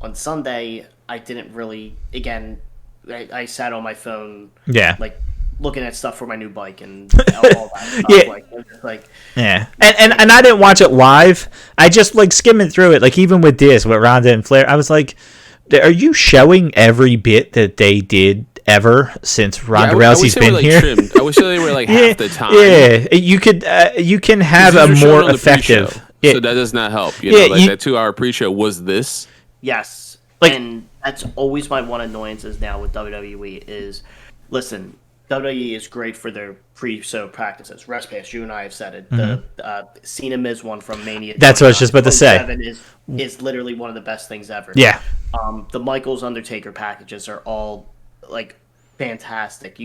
On Sunday, I didn't really. Again, I sat on my phone, like looking at stuff for my new bike and all that stuff. And I didn't watch it live. I just like skimming through it. Like even with Ronda and Flair, I was like, "Are you showing every bit that they did ever since Ronda Rousey's been here?" Trimmed. I wish they were like half the time. Yeah, you can have a more effective. So that does not help. That 2-hour pre-show was this. Yes, and that's always my one annoyances now with WWE is, listen, WWE is great for their pre-show practices. Rest Pass, you and I have said it. Mm-hmm. The Cena Miz one from Mania. That's what I was just about to say. Is literally one of the best things ever. Yeah. The Michaels Undertaker packages are all like fantastic.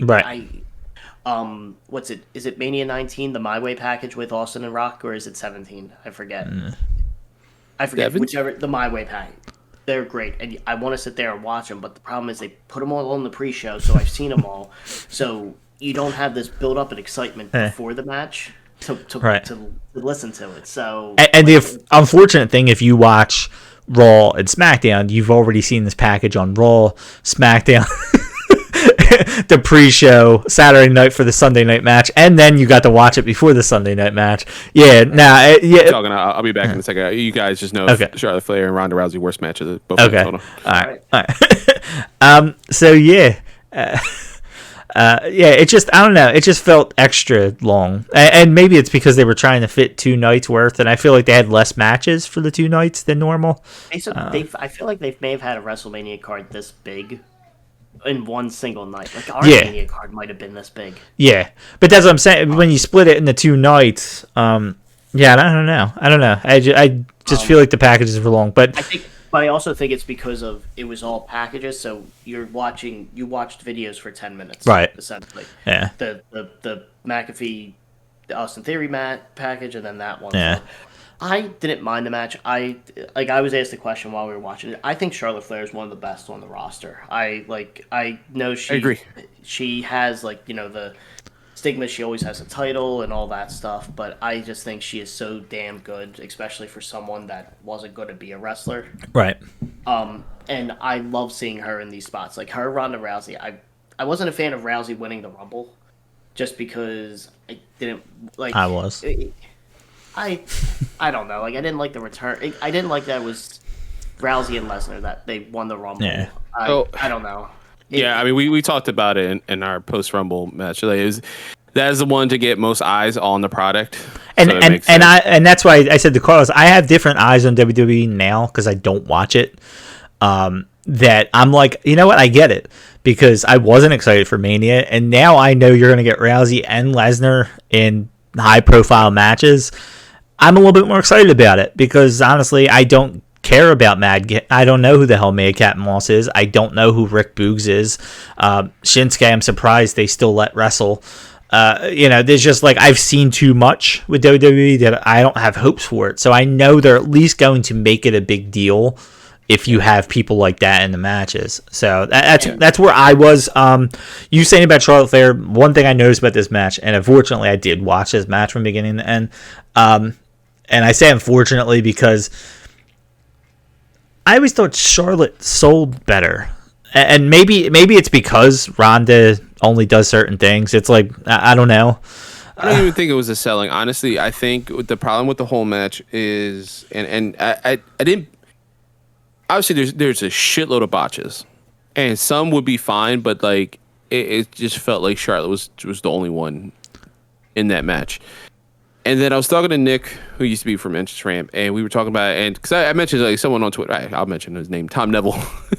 What's it? Is it Mania 19, the My Way package with Austin and Rock, or is it 17? I forget. I forget. Devin? Whichever, the My Way package. They're great, and I want to sit there and watch them. But the problem is they put them all on the pre-show, so I've seen them all. So you don't have this build-up and excitement before the match to listen to it. So and the unfortunate thing, if you watch Raw and SmackDown, you've already seen this package on Raw, SmackDown, the pre-show Saturday night for the Sunday night match, and then you got to watch it before the Sunday night match. I'll be back in a second. You guys just know Charlotte Flair and Ronda Rousey worst match of the both. Okay, all right. It just, I don't know, it just felt extra long, and maybe it's because they were trying to fit 2 nights worth, and I feel like they had less matches for the 2 nights than normal. I feel like they may have had a WrestleMania card this big in one single night. Like our Mania card might have been this big. Yeah, but that's what I'm saying. When you split it into 2 nights, I don't know. I just feel like the packages were long, but I also think it's because of it was all packages. So you watched videos for 10 minutes, right? Essentially, yeah. The McAfee, the Austin Theory package, and then that one. Yeah. I didn't mind the match. I was asked the question while we were watching it. I think Charlotte Flair is one of the best on the roster. I know I agree. She has the stigma. She always has a title and all that stuff, but I just think she is so damn good, especially for someone that wasn't going to be a wrestler. Right. And I love seeing her in these spots. Like her Ronda Rousey. I wasn't a fan of Rousey winning the Rumble, just because I didn't like. I was. I don't know. Like I didn't like the return. I didn't like that it was Rousey and Lesnar that they won the Rumble. Yeah. I don't know. I mean, we talked about it in our post Rumble match. Like, that is the one to get most eyes on the product. And that's why I said to Carlos, I have different eyes on WWE now because I don't watch it. That I'm like, you know what? I get it because I wasn't excited for Mania, and now I know you're going to get Rousey and Lesnar in high profile matches. I'm a little bit more excited about it because honestly, I don't care about I don't know who the hell Madcap Moss is. I don't know who Rick Boogs is. Shinsuke, I'm surprised they still let wrestle. There's just like I've seen too much with WWE that I don't have hopes for it. So I know they're at least going to make it a big deal if you have people like that in the matches. So that's where I was. You saying about Charlotte Flair, one thing I noticed about this match, and unfortunately I did watch this match from beginning to end. And I say unfortunately because I always thought Charlotte sold better. And maybe it's because Ronda only does certain things. It's like, I don't know. I don't even think it was a selling. Honestly, I think the problem with the whole match is, and I didn't, obviously there's a shitload of botches. And some would be fine, but like, it just felt like Charlotte was the only one in that match. And then I was talking to Nick, who used to be from Entrance Ramp, and we were talking about it, and because I mentioned like someone on Twitter, I'll mention his name, Tom Neville,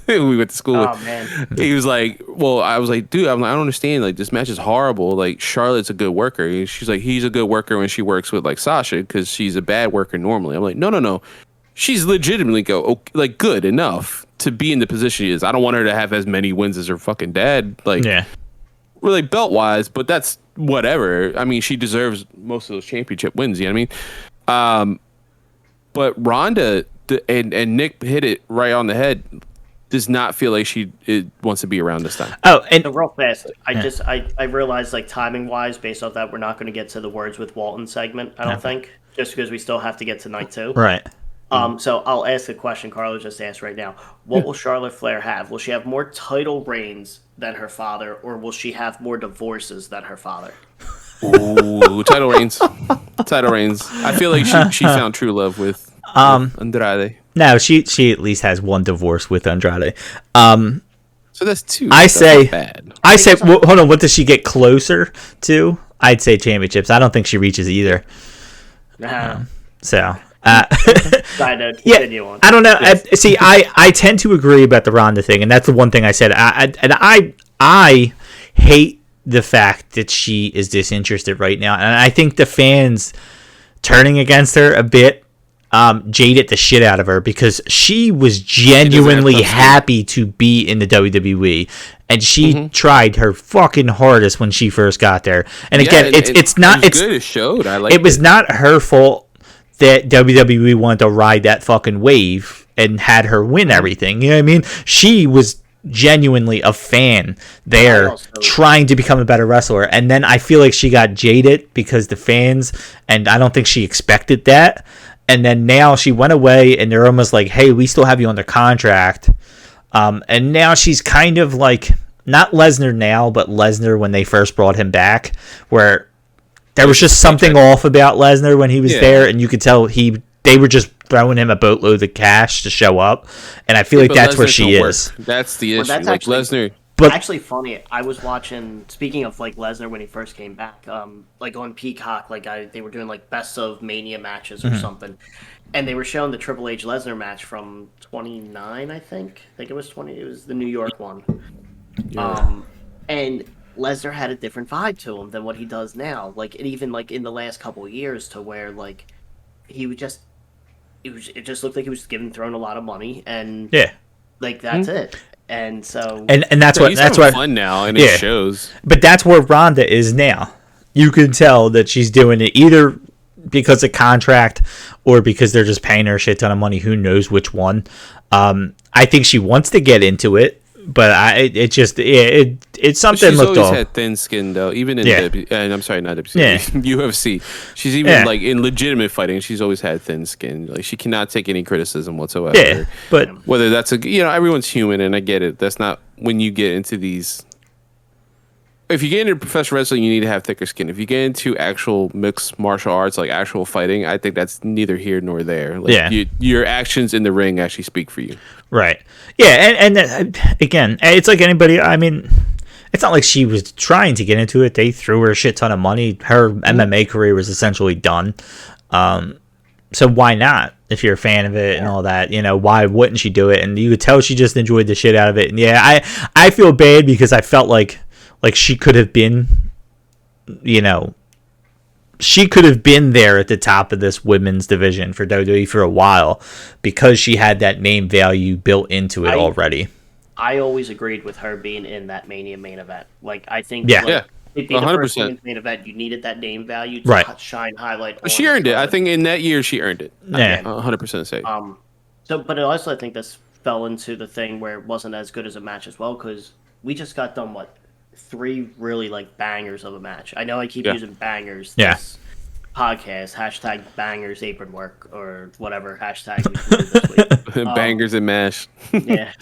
who we went to school with. Oh man, he was like, "Well," I was like, "Dude, I don't understand. Like, this match is horrible. Like, Charlotte's a good worker." And she's like, "He's a good worker when she works with like Sasha, because she's a bad worker normally." I'm like, "No. She's legitimately good enough to be in the position she is. I don't want her to have as many wins as her fucking dad. Like, really belt wise, but that's." Whatever. I mean, she deserves most of those championship wins. You know what I mean? But Ronda and Nick hit it right on the head. Does not feel like she wants to be around this time. Oh, and real fast, I realized like timing wise, based off that, we're not going to get to the words with Walton segment. I don't think, just because we still have to get to night 2. Right. So I'll ask the question Carlos just asked right now. What will Charlotte Flair have? Will she have more title reigns than her father, or will she have more divorces than her father? Ooh, title reigns. Title reigns. I feel like she found true love with Andrade. No, she at least has one divorce with Andrade. So that's 2. That's not bad. I say, well, hold on. What does she get closer to? I'd say championships. I don't think she reaches either. So. I don't know. I tend to agree about the Ronda thing, and that's the one thing I said. I hate the fact that she is disinterested right now, and I think the fans turning against her a bit jaded the shit out of her because she was genuinely happy to be in the WWE. And she tried her fucking hardest when she first got there. And again, it's not. It was good. It showed. I liked it. Was not her fault that WWE wanted to ride that fucking wave and had her win everything. You know what I mean? She was genuinely a fan there trying to become a better wrestler. And then I feel like she got jaded because the fans, and I don't think she expected that. And then now she went away and they're almost like, hey, we still have you under contract. And now she's kind of like, not Lesnar now, but Lesnar when they first brought him back, where there was just something off about Lesnar when he was there, and you could tell they were just throwing him a boatload of cash to show up, and I feel like that's where she is. That's the issue. That's like Lesnar. But actually funny, I was watching, speaking of like Lesnar when he first came back, like on Peacock, they were doing like best of Mania matches or something, and they were showing the Triple H Lesnar match from 29, I think it was 20. It was the New York one, and Lesnar had a different vibe to him than what he does now. Like, and even like in the last couple of years, to where like he would just, it just looked like he was thrown a lot of money, and like that's it. And so, and that's what that's what fun now, and it shows. But that's where Ronda is now. You can tell that she's doing it either because of contract or because they're just paying her a shit ton of money. Who knows which one? I think she wants to get into it. But it's something. She's looked always off. had thin skin though, even in I'm sorry, not WC, Yeah. UFC. She's even like in legitimate fighting. She's always had thin skin. Like she cannot take any criticism whatsoever. Yeah, but whether that's everyone's human, and I get it. That's not when you get into these. If you get into professional wrestling, you need to have thicker skin. If you get into actual mixed martial arts, like actual fighting, I think that's neither here nor there. Like your actions in the ring actually speak for you. Right. Yeah, and again, it's like anybody. I mean, it's not like she was trying to get into it. They threw her a shit ton of money. Her MMA career was essentially done. So why not? If you're a fan of it and all that, why wouldn't she do it? And you could tell she just enjoyed the shit out of it. And I feel bad because I felt like she could have been, she could have been there at the top of this women's division for WWE for a while because she had that name value built into it already. I always agreed with her being in that Mania main event. Like, I think, Yeah, it'd be the 100% main event. You needed that name value to shine, highlight. She earned it. I think in that year she earned it. Yeah, 100% say. But also I think this fell into the thing where it wasn't as good as a match as well because we just got done 3 really bangers of a match. I know I keep using bangers. This podcast #bangers apron work or whatever hashtag we use this week. Bangers and mash. Yeah.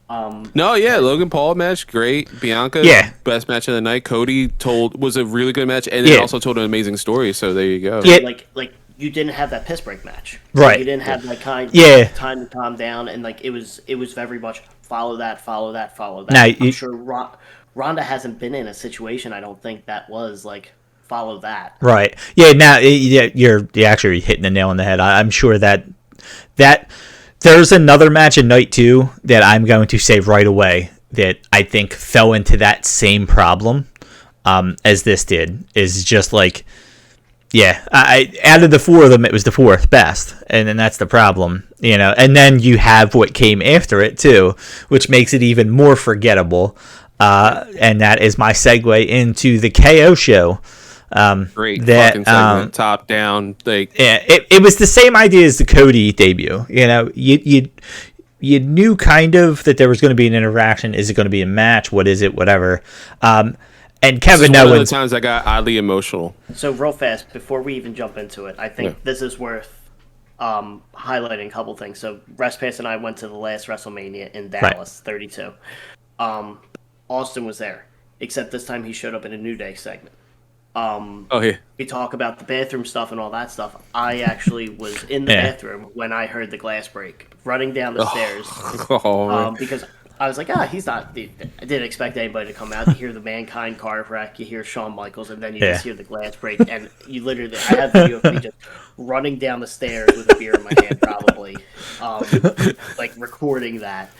Logan Paul match, great. Bianca, best match of the night. Cody was a really good match, and it also told an amazing story. So there you go. Yeah. Like you didn't have that piss break match, right? You didn't have time to calm down, and it was very much follow that. Now, I'm sure Ronda hasn't been in a situation. I don't think that was follow that. Right. Yeah. Now you're actually hitting the nail on the head. I'm sure that there's another match in night 2 that I'm going to say right away that I think fell into that same problem as this did. Is just out of the 4 of them, it was the 4th best, and then that's the problem, And then you have what came after it too, which makes it even more forgettable. And that is my segue into the KO show. Great fucking segment, top down. It was the same idea as the Cody debut. You knew kind of that there was going to be an interaction. Is it going to be a match? What is it? Whatever. And Kevin Owens. One of the times I got oddly emotional. So real fast before we even jump into it, I think this is worth highlighting a couple things. So Pass and I went to the last WrestleMania in Dallas, 32. Austin was there, except this time he showed up in a New Day segment. We talk about the bathroom stuff and all that stuff. I actually was in the bathroom when I heard the glass break, running down the stairs, because I was like, he's not. I didn't expect anybody to come out. You hear the Mankind car wreck, you hear Shawn Michaels, and then you just hear the glass break, and you literally, I have video of me just running down the stairs with a beer in my hand, probably, recording that.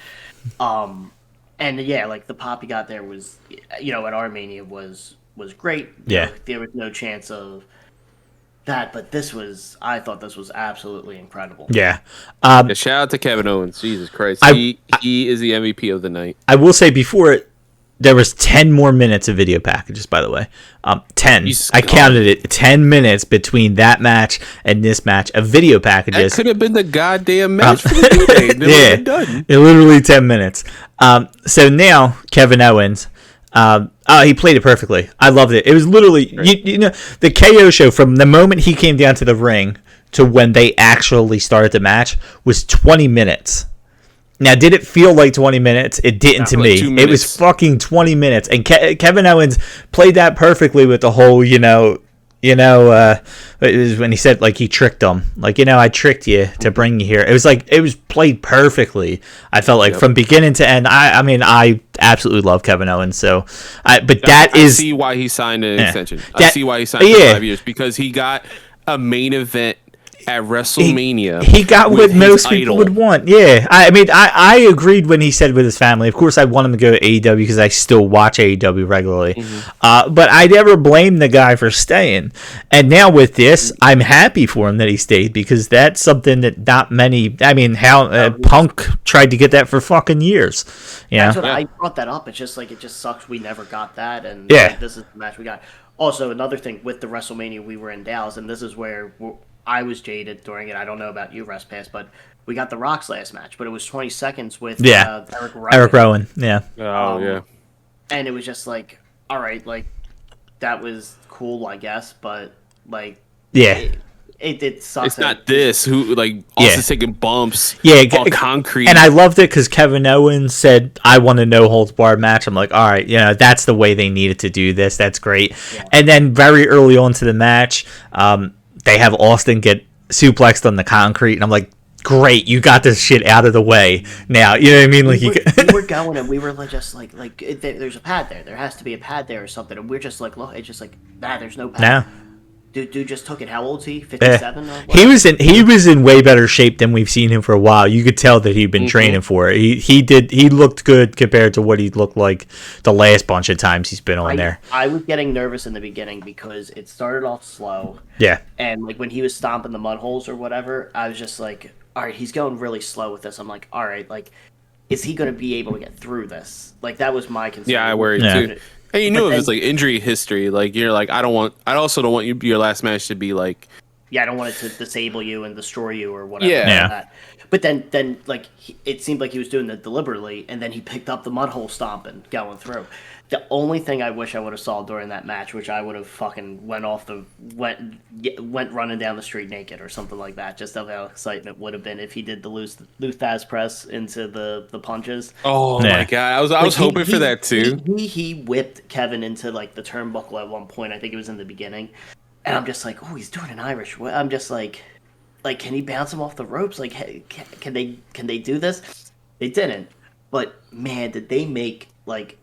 And the pop he got there was, at Armenia was great. Yeah. There was no chance of that, but I thought this was absolutely incredible. Yeah. Shout out to Kevin Owens. Jesus Christ. He is the MVP of the night. I will say before it, there was 10 more minutes of video packages, by the way. 10. I counted it. 10 minutes between that match and this match of video packages. That could have been the goddamn match for the day. Done. Literally 10 minutes. So now, Kevin Owens, he played it perfectly. I loved it. It was literally, the KO show from the moment he came down to the ring to when they actually started the match was 20 minutes. Now, did it feel like 20 minutes? It didn't to me. It was fucking 20 minutes. And Kevin Owens played that perfectly with the whole, it was when he said, he tricked them. I tricked you to bring you here. It was played perfectly. I felt from beginning to end. I absolutely love Kevin Owens. So, I see why he signed an extension. I see why he signed for 5 years, because he got a main event at WrestleMania. He got what most people would want. Yeah. I agreed when he said with his family. Of course, I want him to go to AEW because I still watch AEW regularly. Mm-hmm. But I never blamed the guy for staying. And now with this, I'm happy for him that he stayed, because that's something that not many. Punk tried to get that for fucking years. That's what I brought that up. It's just it just sucks we never got that. And this is the match we got. Also, another thing with the WrestleMania we were in Dallas, and this is where I was jaded during it. I don't know about you, RestPass, but we got The Rock's last match, but it was 20 seconds with Eric Rowan. Eric Rowan, yeah. Oh, yeah. And it was just like, all right, like, that was cool, I guess, but, like... Yeah. It sucks. It's not this. Who, like, Austin's taking bumps. Yeah. All concrete. And I loved it because Kevin Owens said, I want a no-holds-barred match. I'm like, all right, that's the way they needed to do this. That's great. Yeah. And then very early on to the match, they have Austin get suplexed on the concrete, and I'm like, great, you got this shit out of the way now. You know what I mean? Like we were going, and we were just like there's a pad there. There has to be a pad there or something. And we're just like, look, it's just like, nah, there's no pad. No. Dude just took it. How old is he? 57? He was in way better shape than we've seen him for a while. You could tell that he'd been training for it. He looked good compared to what he looked like the last bunch of times he's been on there. I was getting nervous in the beginning because it started off slow. Yeah. And like when he was stomping the mud holes or whatever, I was just like, all right, he's going really slow with this. I'm like, all right, like, is he going to be able to get through this? Like, that was my concern. Yeah, I worried too. And you knew it was like injury history. Like, you're like, I also don't want your last match to be like. Yeah, I don't want it to disable you and destroy you or whatever. Yeah. Like that. But then like, it seemed like he was doing that deliberately, and then he picked up the mud hole stomping going through. The only thing I wish I would have saw during that match, which I would have fucking went running down the street naked or something like that, just of how excitement would have been if he did the Luthez press into the punches. Oh my god, I was hoping for that too. He whipped Kevin into like the turnbuckle at one point. I think it was in the beginning, and I'm just like, oh, he's doing an Irish whip. I'm just like, can he bounce him off the ropes? Like, hey, can they do this? They didn't, but man, did they make like.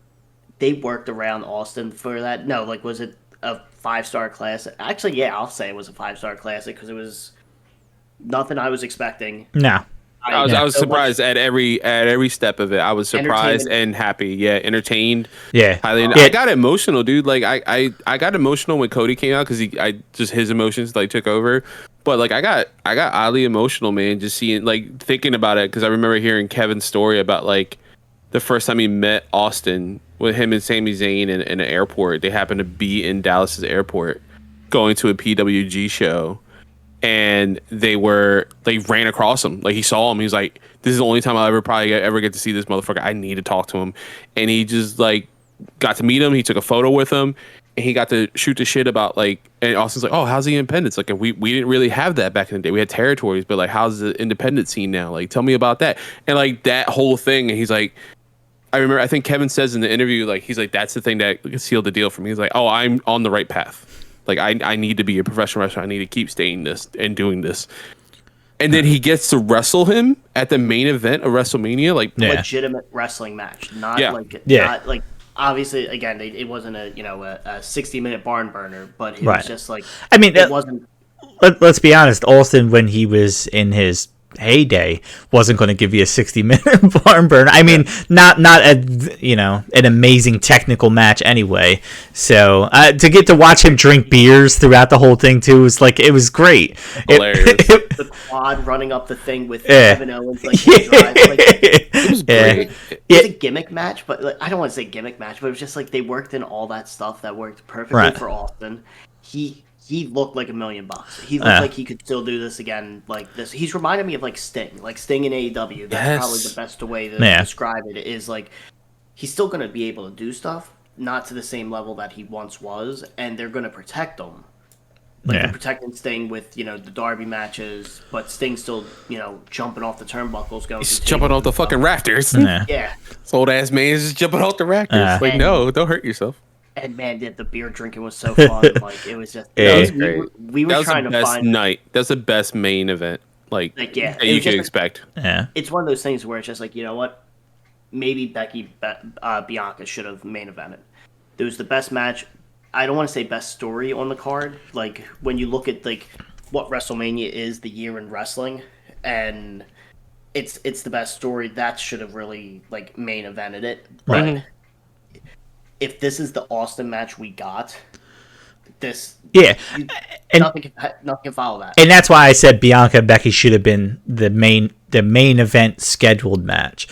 They worked around Austin for that. No, like, was it a 5-star classic? Actually, yeah, I'll say it was a 5-star classic because it was nothing I was expecting. No, I was surprised at every step of it. I was surprised and happy. Yeah, entertained. Yeah, I got emotional, dude. Like I got emotional when Cody came out because his emotions like took over. But like I got oddly emotional, man. Just seeing like thinking about it because I remember hearing Kevin's story about like the first time he met Austin. With him and Sami Zayn in an airport. They happened to be in Dallas's airport going to a PWG show. And they ran across him. Like, he saw him. He was like, this is the only time I'll ever get to see this motherfucker. I need to talk to him. And he just, like, got to meet him. He took a photo with him. And he got to shoot the shit about, like, and Austin's like, oh, how's the independence? Like, we didn't really have that back in the day. We had territories, but, like, how's the independent scene now? Like, tell me about that. And, like, that whole thing. And he's like, I remember, I think Kevin says in the interview, like, he's like, that's the thing that sealed the deal for me. He's like, oh, I'm on the right path. Like, I need to be a professional wrestler. I need to keep staying this and doing this. And then he gets to wrestle him at the main event of WrestleMania. Like, legitimate wrestling match. Not like, obviously, again, it wasn't a 60-minute barn burner, but it was just like, I mean, it wasn't. Let's be honest, Austin, when he was in his heyday, wasn't going to give you a 60-minute barn burner. I mean, not an amazing technical match anyway. So to get to watch him drink beers throughout the whole thing too was like, it was great. Hilarious. The quad running up the thing with Kevin Owens, like, it was great. It was a gimmick match, but like, I don't want to say gimmick match, but it was just like they worked in all that stuff that worked perfectly for Austin. He looked like $1 million. He looked like he could still do this again, like this. He's reminded me of like Sting in AEW. That's probably the best way to describe it. Is like he's still going to be able to do stuff, not to the same level that he once was, and they're going to protect him. Like they're protecting Sting with the Darby matches, but Sting's still jumping off the turnbuckles, going. He's jumping off the fucking rafters. Yeah, this old ass man is just jumping off the rafters. Like, no, don't hurt yourself. And man, the beer drinking was so fun. Like, it was just we were trying to find night. That's the best main event. Like that you could expect. Yeah, it's one of those things where it's just like, you know what? Maybe Bianca should have main evented. It was the best match. I don't want to say best story on the card. Like, when you look at like what WrestleMania is, the year in wrestling, and it's the best story, that should have really like main evented it. But if this is the Austin match we got, this. Yeah, and nothing can follow that. And that's why I said Bianca and Becky should have been the main event scheduled match.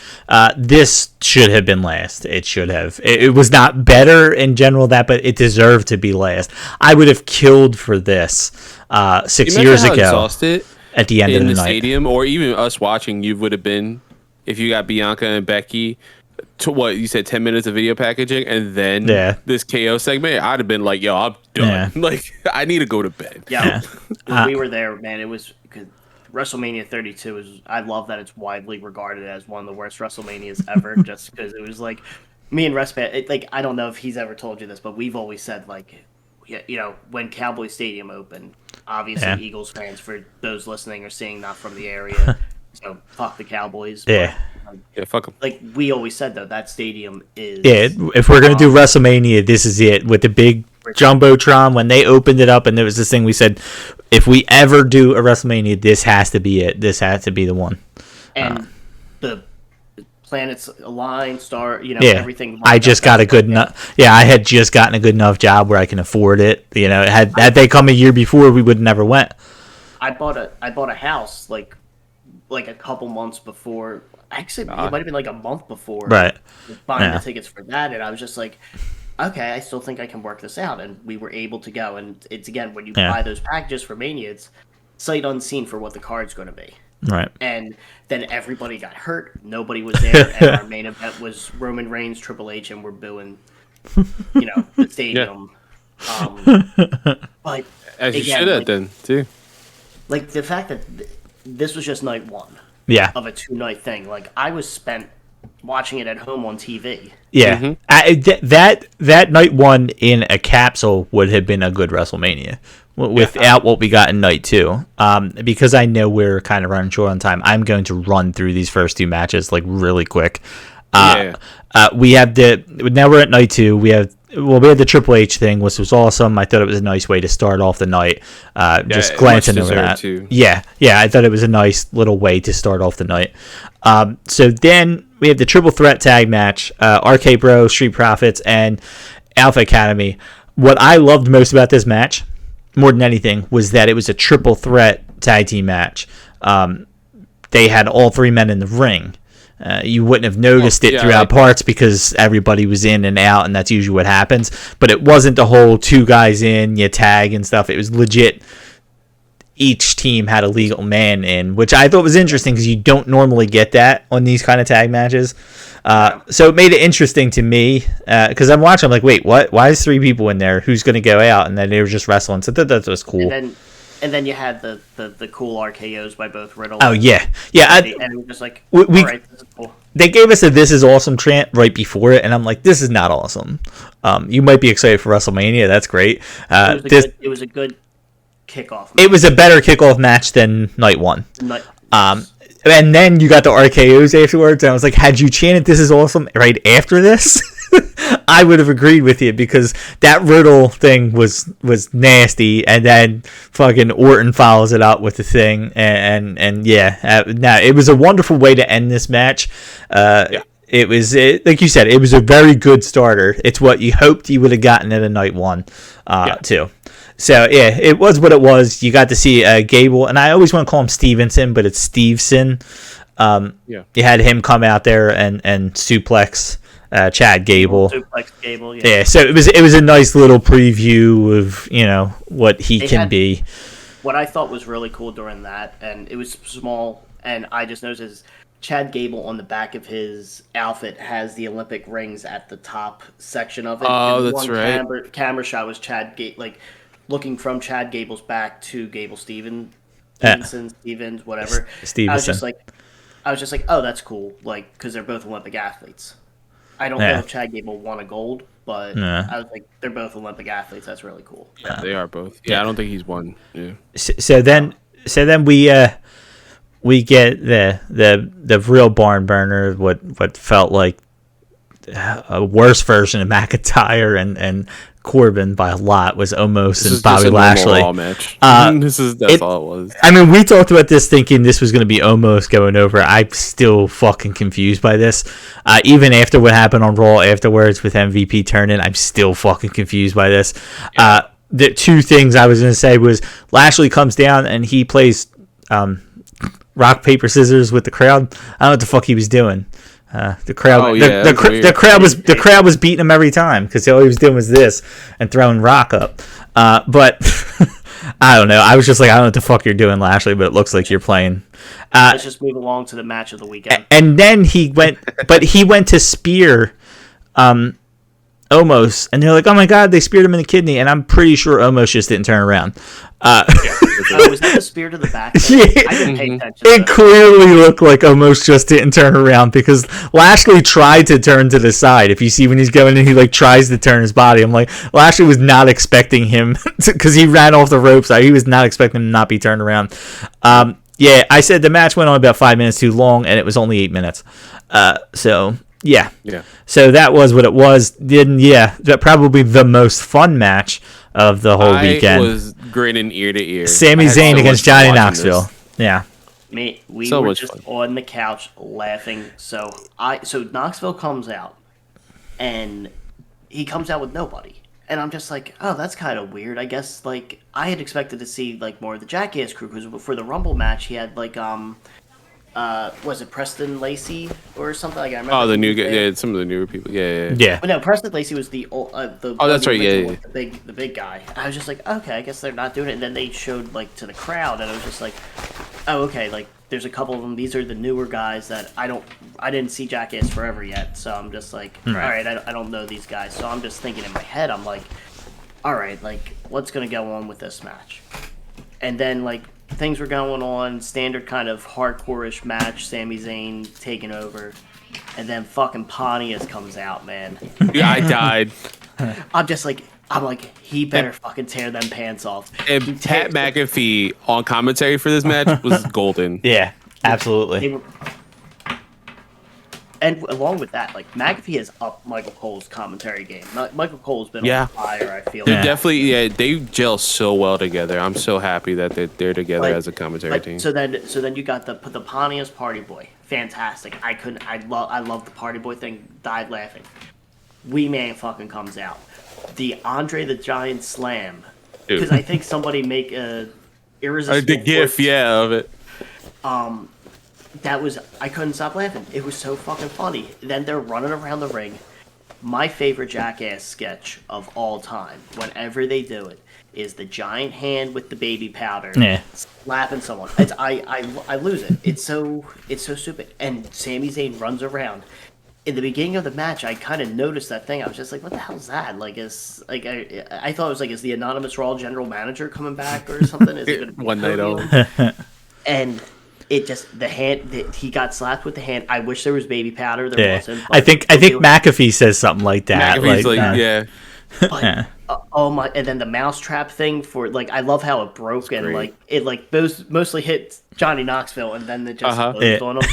This should have been last. It should have. It was not better in general but it deserved to be last. I would have killed for this 6 years ago. Exhausted at the end of the night, stadium, or even us watching, you would have been if you got Bianca and Becky. To what you said, 10 minutes of video packaging, and then this KO segment, I'd have been like, "Yo, I'm done. Yeah. Like, I need to go to bed." Yeah, we were there, man. It was WrestleMania 32 is. I love that it's widely regarded as one of the worst WrestleManias ever, just because it was like me and Respat. Like, I don't know if he's ever told you this, but we've always said like, you know, when Cowboy Stadium opened, obviously Eagles fans, for those listening or seeing not from the area, so fuck the Cowboys. Yeah. Yeah, fuck them. Like we always said, though, that stadium is. Yeah, if we're gonna do WrestleMania, this is it with the big jumbotron. When they opened it up, and there was this thing we said, if we ever do a WrestleMania, this has to be it. This has to be the one. And the planets align, everything. I just got a good enough. Yeah, I had just gotten a good enough job where I can afford it. You know, had they come a year before, we would never went. I bought a house like a couple months before. Actually, it might have been like a month before. Right. Buying the tickets for that, and I was just like, okay, I still think I can work this out, and we were able to go. And it's again, when you buy those packages for Mania, it's sight unseen for what the card's going to be. Right. And then everybody got hurt. Nobody was there, and our main event was Roman Reigns, Triple H, and we're booing, the stadium. But as you should have then too. Like the fact that this was just night one. Yeah. Of a 2-night thing. Like, I was spent watching it at home on TV. Yeah. That night one in a capsule would have been a good WrestleMania without what we got in night two. Because I know we're kind of running short on time, I'm going to run through these first two matches like really quick. We have now we're at night two. We had the Triple H thing, which was awesome. I thought it was a nice way to start off the night. Just glancing over that. Too. Yeah, I thought it was a nice little way to start off the night. So then we have the triple threat tag match, RK Bro, Street Profits, and Alpha Academy. What I loved most about this match, more than anything, was that it was a triple threat tag team match. They had all three men in the ring. You wouldn't have noticed it throughout parts because everybody was in and out, and that's usually what happens. But it wasn't the whole two guys in, you tag and stuff. It was legit. Each team had a legal man in, which I thought was interesting because you don't normally get that on these kind of tag matches. So it made it interesting to me because I'm watching. I'm like, wait, what? Why is three people in there? Who's going to go out? And then they were just wrestling. So that was cool. And then you had the cool RKOs by both Riddle. Oh, yeah. And it was just like, all right, this is cool. They gave us a "This is awesome" chant right before it, and I'm like, "This is not awesome." You might be excited for WrestleMania. That's great. It was a good kickoff match. It was a better kickoff match than night one. And then you got the RKOs afterwards, and I was like, had you chanted "This is awesome" right after this, I would have agreed with you because that Riddle thing was nasty, and then fucking Orton follows it up with the thing, and it was a wonderful way to end this match. It was like you said, it was a very good starter. It's what you hoped you would have gotten at a night one, too. So, yeah, it was what it was. You got to see Gable, and I always want to call him Stevenson, but it's Steveson. You had him come out there and suplex Chad Gable. Suplex Gable, yeah. So it was a nice little preview of, what he can be. What I thought was really cool during that, and it was small, and I just noticed is Chad Gable on the back of his outfit has the Olympic rings at the top section of it. Oh, that's right. Camera shot was Chad Gable, like, looking from Chad Gable's back to Gable Stevens, whatever. Stevenson. I was just like, oh, that's cool, like, because they're both Olympic athletes. I don't know if Chad Gable won a gold, but I was like, they're both Olympic athletes. That's really cool. Yeah, they are both. Yeah, I don't think he's won. Yeah. So then we get the real barn burner, what felt like a worse version of McIntyre and Corbin by a lot was Omos and Bobby Lashley. Match. That's all it was. I mean, we talked about this thinking this was going to be Omos going over. I'm still fucking confused by this. Even after what happened on Raw afterwards with MVP turning, I'm still fucking confused by this. the two things I was going to say was Lashley comes down and he plays rock paper scissors with the crowd. I don't know what the fuck he was doing. The crowd, the crowd was beating him every time because all he was doing was this and throwing rock up. But I don't know. I was just like, I don't know what the fuck you're doing, Lashley, but it looks like you're playing. Let's just move along to the match of the weekend. And then he went to spear Omos, and they're like, oh my god, they speared him in the kidney, and I'm pretty sure Omos just didn't turn around. Was that the spear to the back? Yeah, I didn't pay attention. It clearly looked like Omos just didn't turn around because Lashley tried to turn to the side. If you see when he's going in, he like tries to turn his body. I'm like, Lashley was not expecting him because he ran off the ropes. He was not expecting him to not be turned around. Yeah, I said the match went on about 5 minutes too long, and it was only 8 minutes. Yeah. So that was what it was. Then that probably the most fun match of the whole weekend. I was grinning ear to ear. Sami Zayn against Johnny Knoxville. This. Yeah. We were just on the couch laughing. So Knoxville comes out, and he comes out with nobody. And I'm just like, oh, that's kind of weird. I guess like I had expected to see like more of the Jackass crew because before the Rumble match, he had like was it Preston Lacey or something? Like I remember. Oh, the new guy. Yeah, some of the newer people. Yeah. But no, Preston Lacey was the that's right. Yeah. The big guy. I was just like, okay, I guess they're not doing it. And then they showed like to the crowd, and I was just like, oh, okay. Like there's a couple of them. These are the newer guys that I didn't see Jackass Forever yet, so I'm just like, all right, I don't know these guys. So I'm just thinking in my head, I'm like, all right, like what's gonna go on with this match? And then like. Things were going on, standard kind of hardcore-ish match, Sami Zayn taking over, and then fucking Pontius comes out, man. Yeah, I died. I'm like, he better fucking tear them pants off. And Pat McAfee on commentary for this match was golden. Yeah, absolutely. And along with that, like McAfee has upped Michael Cole's commentary game. Michael Cole's been on fire. I feel. They're definitely they gel so well together. I'm so happy that they're together as a commentary team. So then you got the Pontius Party Boy, fantastic. I love the Party Boy thing. Died laughing. Wee Man fucking comes out. The Andre the Giant Slam, because I think somebody make a irresistible. The gif, of it. I couldn't stop laughing. It was so fucking funny. Then they're running around the ring. My favorite Jackass sketch of all time, whenever they do it, is the giant hand with the baby powder slapping someone. I lose it. It's so stupid. And Sami Zayn runs around. In the beginning of the match, I kind of noticed that thing. I was just like, "What the hell is that?" Like, I thought it was like, "Is the anonymous Raw general manager coming back or something?" Is it gonna be one night only? And it just he got slapped with the hand. I wish there was baby powder. There wasn't. I think McAfee says something like that. McAfee's But, oh my! And then the mousetrap thing for like, I love how it broke and like it like mostly hit Johnny Knoxville and then it just closed on him.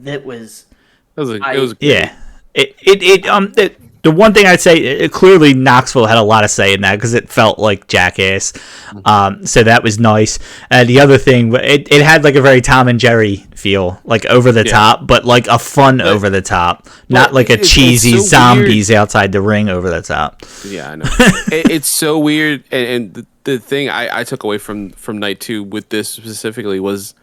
It was great. The one thing I'd say, clearly Knoxville had a lot of say in that because it felt like Jackass. So that was nice. The other thing, it had like a very Tom and Jerry feel, like over the top, but like a fun over the top, not like a cheesy zombies outside the ring over the top. Yeah, I know. It's so weird. And the thing I took away from night 2 with this specifically was,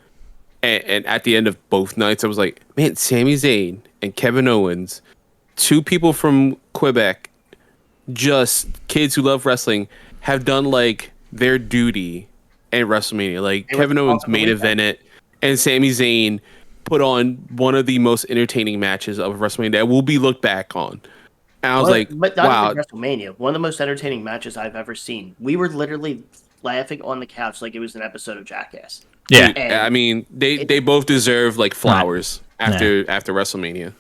and at the end of both nights, I was like, man, Sami Zayn and Kevin Owens, 2 people from Quebec, just kids who love wrestling, have done like their duty at WrestleMania. Like Kevin Owens main evented, and Sami Zayn put on one of the most entertaining matches of WrestleMania that will be looked back on. And I was wow. WrestleMania, one of the most entertaining matches I've ever seen. We were literally laughing on the couch like it was an episode of Jackass. Yeah, and I mean, they both deserve like flowers after WrestleMania.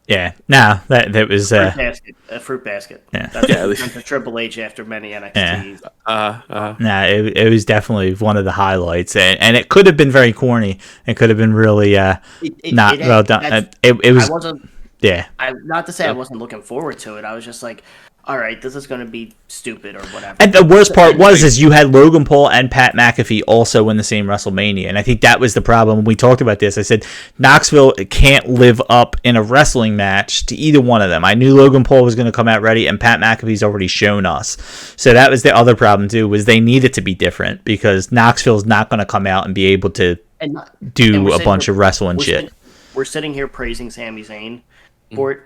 Yeah, no, that was a fruit basket. Yeah, that's a Triple H after many NXTs. It was definitely one of the highlights, and it could have been very corny. It could have been really well done. It was. I wasn't. Yeah. Not to say I wasn't looking forward to it. I was just like, all right, this is going to be stupid or whatever. And the worst part is you had Logan Paul and Pat McAfee also in the same WrestleMania. And I think that was the problem when we talked about this. I said, Knoxville can't live up in a wrestling match to either one of them. I knew Logan Paul was going to come out ready, and Pat McAfee's already shown us. So that was the other problem, too, was they needed to be different because Knoxville's not going to come out and be able to do a bunch of wrestling shit. We're sitting here praising Sami Zayn for it.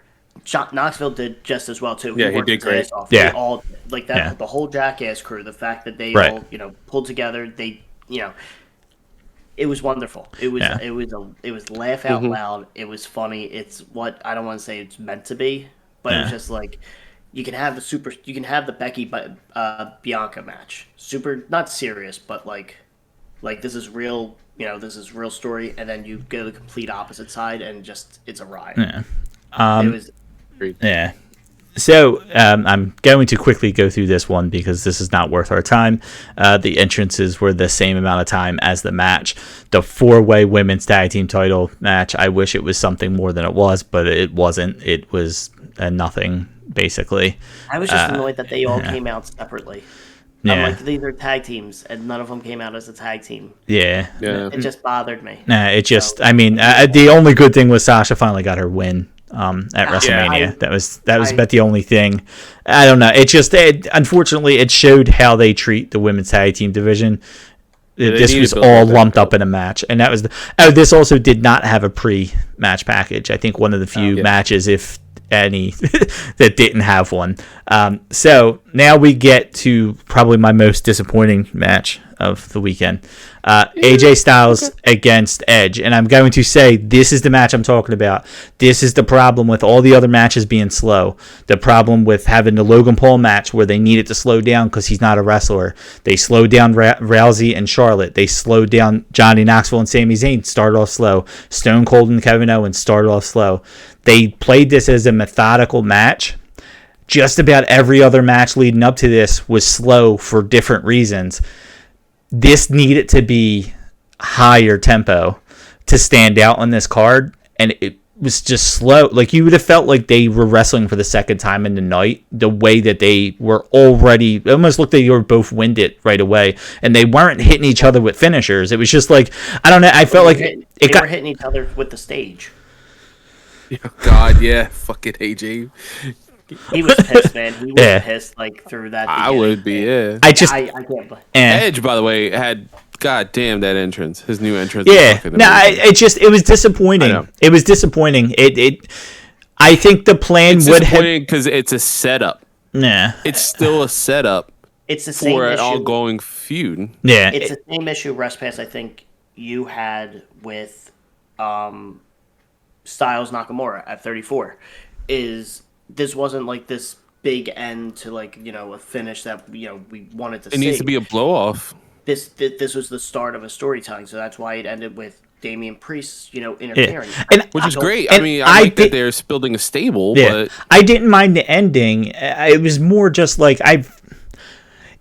Knoxville did just as well too. He did great. Off. Yeah, all like that. Yeah. The whole Jackass crew. The fact that they all pulled together. They it was wonderful. It was it was laugh out loud. It was funny. It's what I don't want to say it's meant to be, but it's just like you can have the Becky Bianca match. Super not serious, but like this is real. This is real story, and then you go the complete opposite side, and just it's a ride. Yeah. It was. Yeah. So I'm going to quickly go through this one because this is not worth our time. The entrances were the same amount of time as the match. The 4-way women's tag team title match, I wish it was something more than it was, but it wasn't. It was nothing, basically. I was just annoyed that they all came out separately. Yeah. I'm like, these are tag teams, and none of them came out as a tag team. Yeah. It just bothered me. The only good thing was Sasha finally got her win. At WrestleMania, that was about the only thing. I don't know. Unfortunately, it showed how they treat the women's tag team division. This was all lumped up in a match, and that was this also did not have a pre-match package. I think one of the few matches, if any, that didn't have one. So now we get to probably my most disappointing match of the weekend. AJ Styles against Edge. And I'm going to say this is the match I'm talking about. This is the problem with all the other matches being slow. The problem with having the Logan Paul match where they needed to slow down because he's not a wrestler. They slowed down Rousey and Charlotte. They slowed down Johnny Knoxville and Sami Zayn. Started off slow. Stone Cold and Kevin Owens started off slow. They played this as a methodical match. Just about every other match leading up to this was slow for different reasons. This needed to be higher tempo to stand out on this card, and it was just slow. Like, you would have felt like they were wrestling for the second time in the night, the way that they were already, it almost looked like they were both winded right away, and they weren't hitting each other with finishers. It was just like, I don't know, I felt like they were hitting each other with the stage. Oh, God, yeah, fucking AJ. He was pissed, man. He was pissed, like, through that. I would be, yeah. I can't believe. Edge, by the way, had, god damn, that entrance. His new entrance. Yeah. No, it was disappointing. It was disappointing. I think the plan would have. Because it's a setup. Nah. It's still a setup. It's the same for issue. an ongoing feud. Yeah. It's the same issue, RestPass, I think you had with Styles Nakamura at 34. This wasn't like this big end to, like, a finish that we wanted to see. It needs to be a blow off. This was the start of a storytelling, so that's why it ended with Damian Priest, interfering. Yeah. Which is great. I mean, I like that they're building a stable, but I didn't mind the ending. It was more just like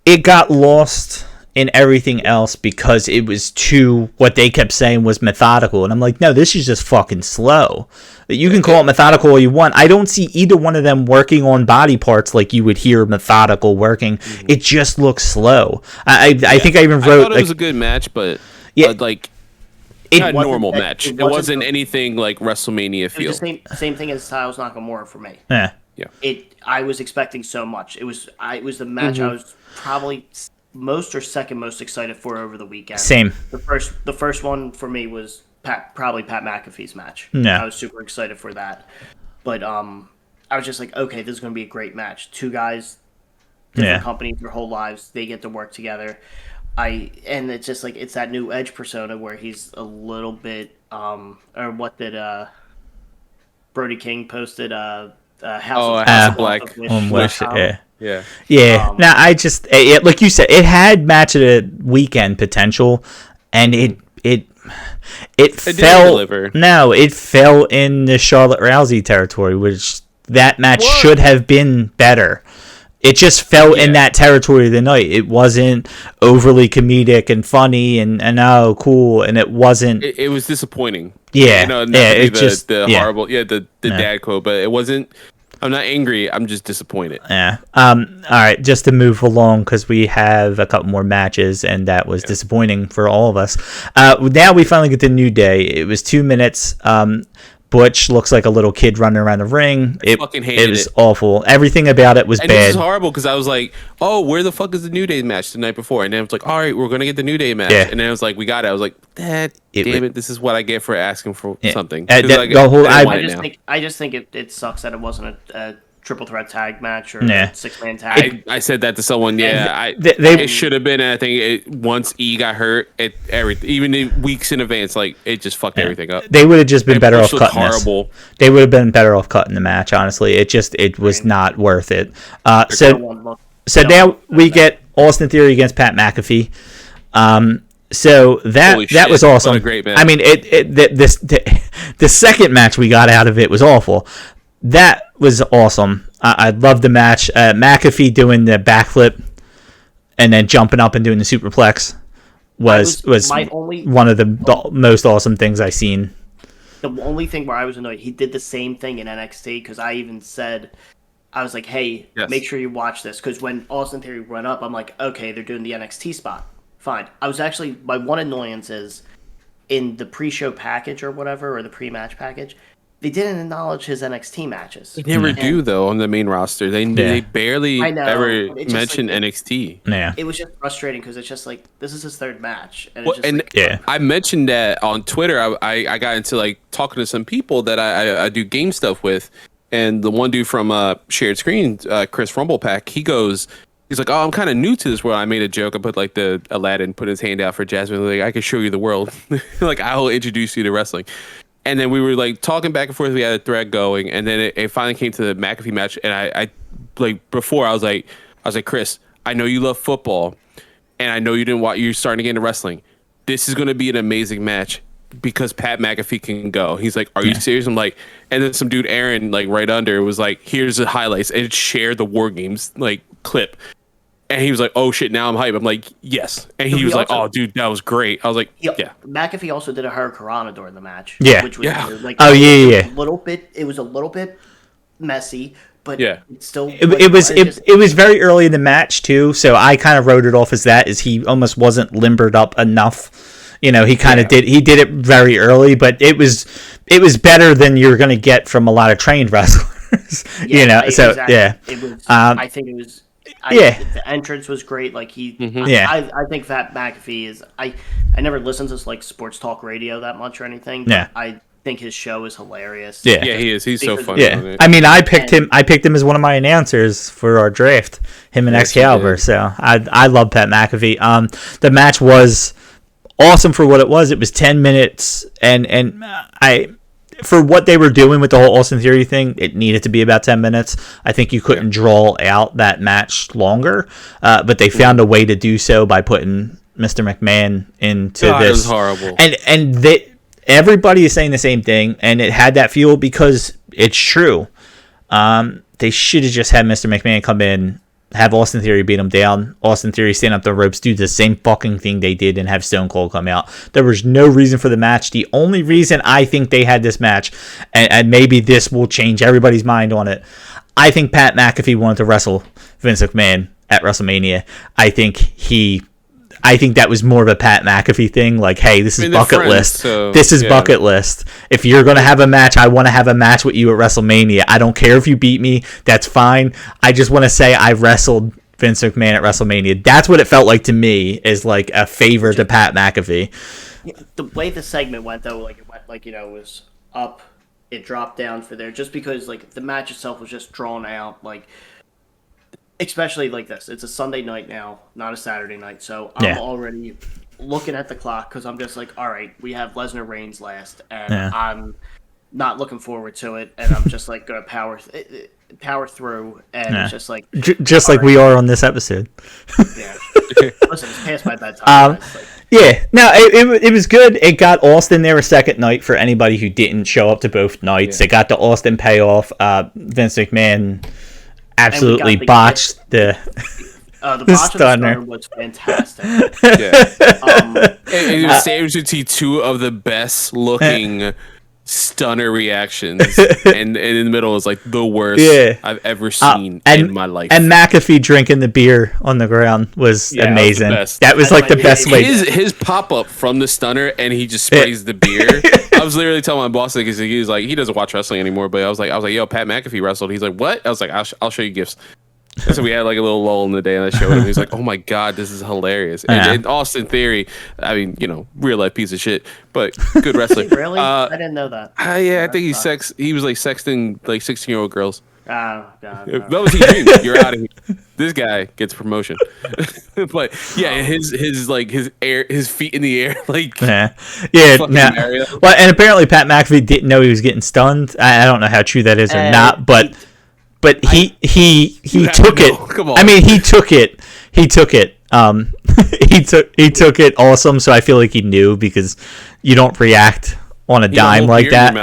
it got lost in everything else because it was too, what they kept saying was methodical, and I'm like, no, this is just fucking slow. You can call it methodical all you want. I don't see either one of them working on body parts like you would hear methodical working. Mm-hmm. It just looks slow. I think I even wrote. I thought it was a good match, but not a normal match. It wasn't anything like WrestleMania feel. It was the same thing as Styles Nakamura for me. Yeah. I was expecting so much. It was the match I was probably most or second most excited for over the weekend. Same. The first one for me was probably Pat McAfee's match. Yeah. I was super excited for that. But I was just like, okay, this is going to be a great match. Two guys, different companies, their whole lives, they get to work together. And it's just like, it's that new Edge persona where he's a little bit, or what did Brody King posted, House of Black. Yeah. Now, like you said, it had match of the weekend potential, and it fell in the Charlotte Rousey territory, which that match should have been better. It just fell in that territory of the night. It wasn't overly comedic and funny and oh, cool, and it wasn't. It was disappointing. Yeah, horrible. The dad quote, but it wasn't. I'm not angry. I'm just disappointed. Yeah. All right. Just to move along, because we have a couple more matches, and that was disappointing for all of us. Now we finally get the New Day. It was 2 minutes. Butch looks like a little kid running around the ring. I fucking hated it. It was awful. Everything about it was and bad. This is horrible because I was like, oh, where the fuck is the New Day match the night before? And then it's like, all right, we're going to get the New Day match. Yeah. And then it was like, we got it. I was like, damn it. This is what I get for asking for something. I just think it sucks that it wasn't a triple threat tag match or a 6-man tag. I said that to someone. Yeah, it should have been. And I think once E got hurt, even in weeks in advance, like it just fucked everything up. They would have just been better off cutting this. They would have been better off cutting the match. Honestly, it was not worth it. So now we get Austin Theory against Pat McAfee. So that was awesome. What a great match. I mean, the second match we got out of it was awful. That was awesome. I loved the match. McAfee doing the backflip and then jumping up and doing the superplex was one of the most awesome things I've seen. The only thing where I was annoyed, he did the same thing in NXT because I even said, I was like, hey, make sure you watch this. Because when Austin Theory went up, I'm like, okay, they're doing the NXT spot. Fine. My one annoyance is in the pre-show package or whatever, or the pre-match package, they didn't acknowledge his NXT matches. They never do, though, on the main roster. They barely ever mention NXT. Yeah. It was just frustrating because it's just like, this is his third match. I mentioned that on Twitter. I got into like talking to some people that I do game stuff with. And the one dude from Shared Screen, Chris Rumblepack, he's like, oh, I'm kind of new to this world. I made a joke. I put like the Aladdin put his hand out for Jasmine. Like, I can show you the world. Like, I'll introduce you to wrestling. And then we were like talking back and forth. We had a thread going, and then it finally came to the McAfee match. And I like before I was like, Chris, I know you love football, and I know you're starting to get into wrestling. This is going to be an amazing match because Pat McAfee can go. He's like, are you serious? I'm like, and then some dude Aaron like right under was like, here's the highlights, and it shared the War Games like clip. And he was like, oh, shit, now I'm hype. I'm like, yes. And he was like, oh, dude, that was great. I was like, yeah. McAfee also did a Hurricanrana during the match. Yeah. Which was like, it was a little bit messy, but it still... It was very early in the match, too, so I kind of wrote it off as that, as he almost wasn't limbered up enough. You know, he kind of did it very early, but it was better than you're going to get from a lot of trained wrestlers. Exactly. It was, I think it was... the entrance was great. Like I think that McAfee is. I never listened to like sports talk radio that much or anything. But I think his show is hilarious. Yeah, he is. He's so funny. Yeah, I mean, I picked him as one of my announcers for our draft. Him and Excalibur. So I love Pat McAfee. The match was awesome for what it was. It was 10 minutes, and for what they were doing with the whole Austin Theory thing, it needed to be about 10 minutes. I think you couldn't draw out that match longer, but they found a way to do so by putting Mr. McMahon into this. It was horrible. And everybody is saying the same thing, and it had that feel because it's true. They should have just had Mr. McMahon come in, have Austin Theory beat him down, Austin Theory stand up the ropes, do the same fucking thing they did, and have Stone Cold come out. There was no reason for the match. The only reason I think they had this match, and maybe this will change everybody's mind on it, I think Pat McAfee wanted to wrestle Vince McMahon at WrestleMania. I think that was more of a Pat McAfee thing. Like, hey, this is bucket list. So, this is bucket list. If you're going to have a match, I want to have a match with you at WrestleMania. I don't care if you beat me. That's fine. I just want to say I wrestled Vince McMahon at WrestleMania. That's what it felt like to me, is like a favor to Pat McAfee. The way the segment went, though, like it went like, it was up, it dropped down for there, just because like the match itself was just drawn out, like. Especially like this. It's a Sunday night now, not a Saturday night. So I'm already looking at the clock because I'm just like, all right, we have Lesnar Reigns last, and I'm not looking forward to it. And I'm just like going to power through, and it's just like... Just like we are on this episode. Yeah. Listen, it's past my bedtime. No, it was good. It got Austin there a second night for anybody who didn't show up to both nights. It got the Austin payoff. Vince McMahon... absolutely botched the stunner was fantastic. It was T2 of the best looking stunner reactions, and in the middle is like the worst I've ever seen in my life. And McAfee drinking the beer on the ground was amazing. That was like the best way. His pop up from the stunner, and he just sprays the beer. I was literally telling my boss because he was like, he doesn't watch wrestling anymore, but I was like, yo, Pat McAfee wrestled. He's like, what? I was like, I'll show you gifts. And so we had like a little lull in the day, and I showed him. He's like, "Oh my god, this is hilarious!" And Austin Theory, I mean, real life piece of shit, but good wrestler. Really? I didn't know that. Yeah, I think he was like sexting like 16-year-old girls. Oh god. That was his dream. You're out of here. This guy gets promotion. But yeah, his feet in the air, like Well, and apparently Pat McAfee didn't know he was getting stunned. I don't know how true that is or not, but. But he took it. Come on. I mean, he took it. He took it awesome. So I feel like he knew, because you don't react on a dime like that.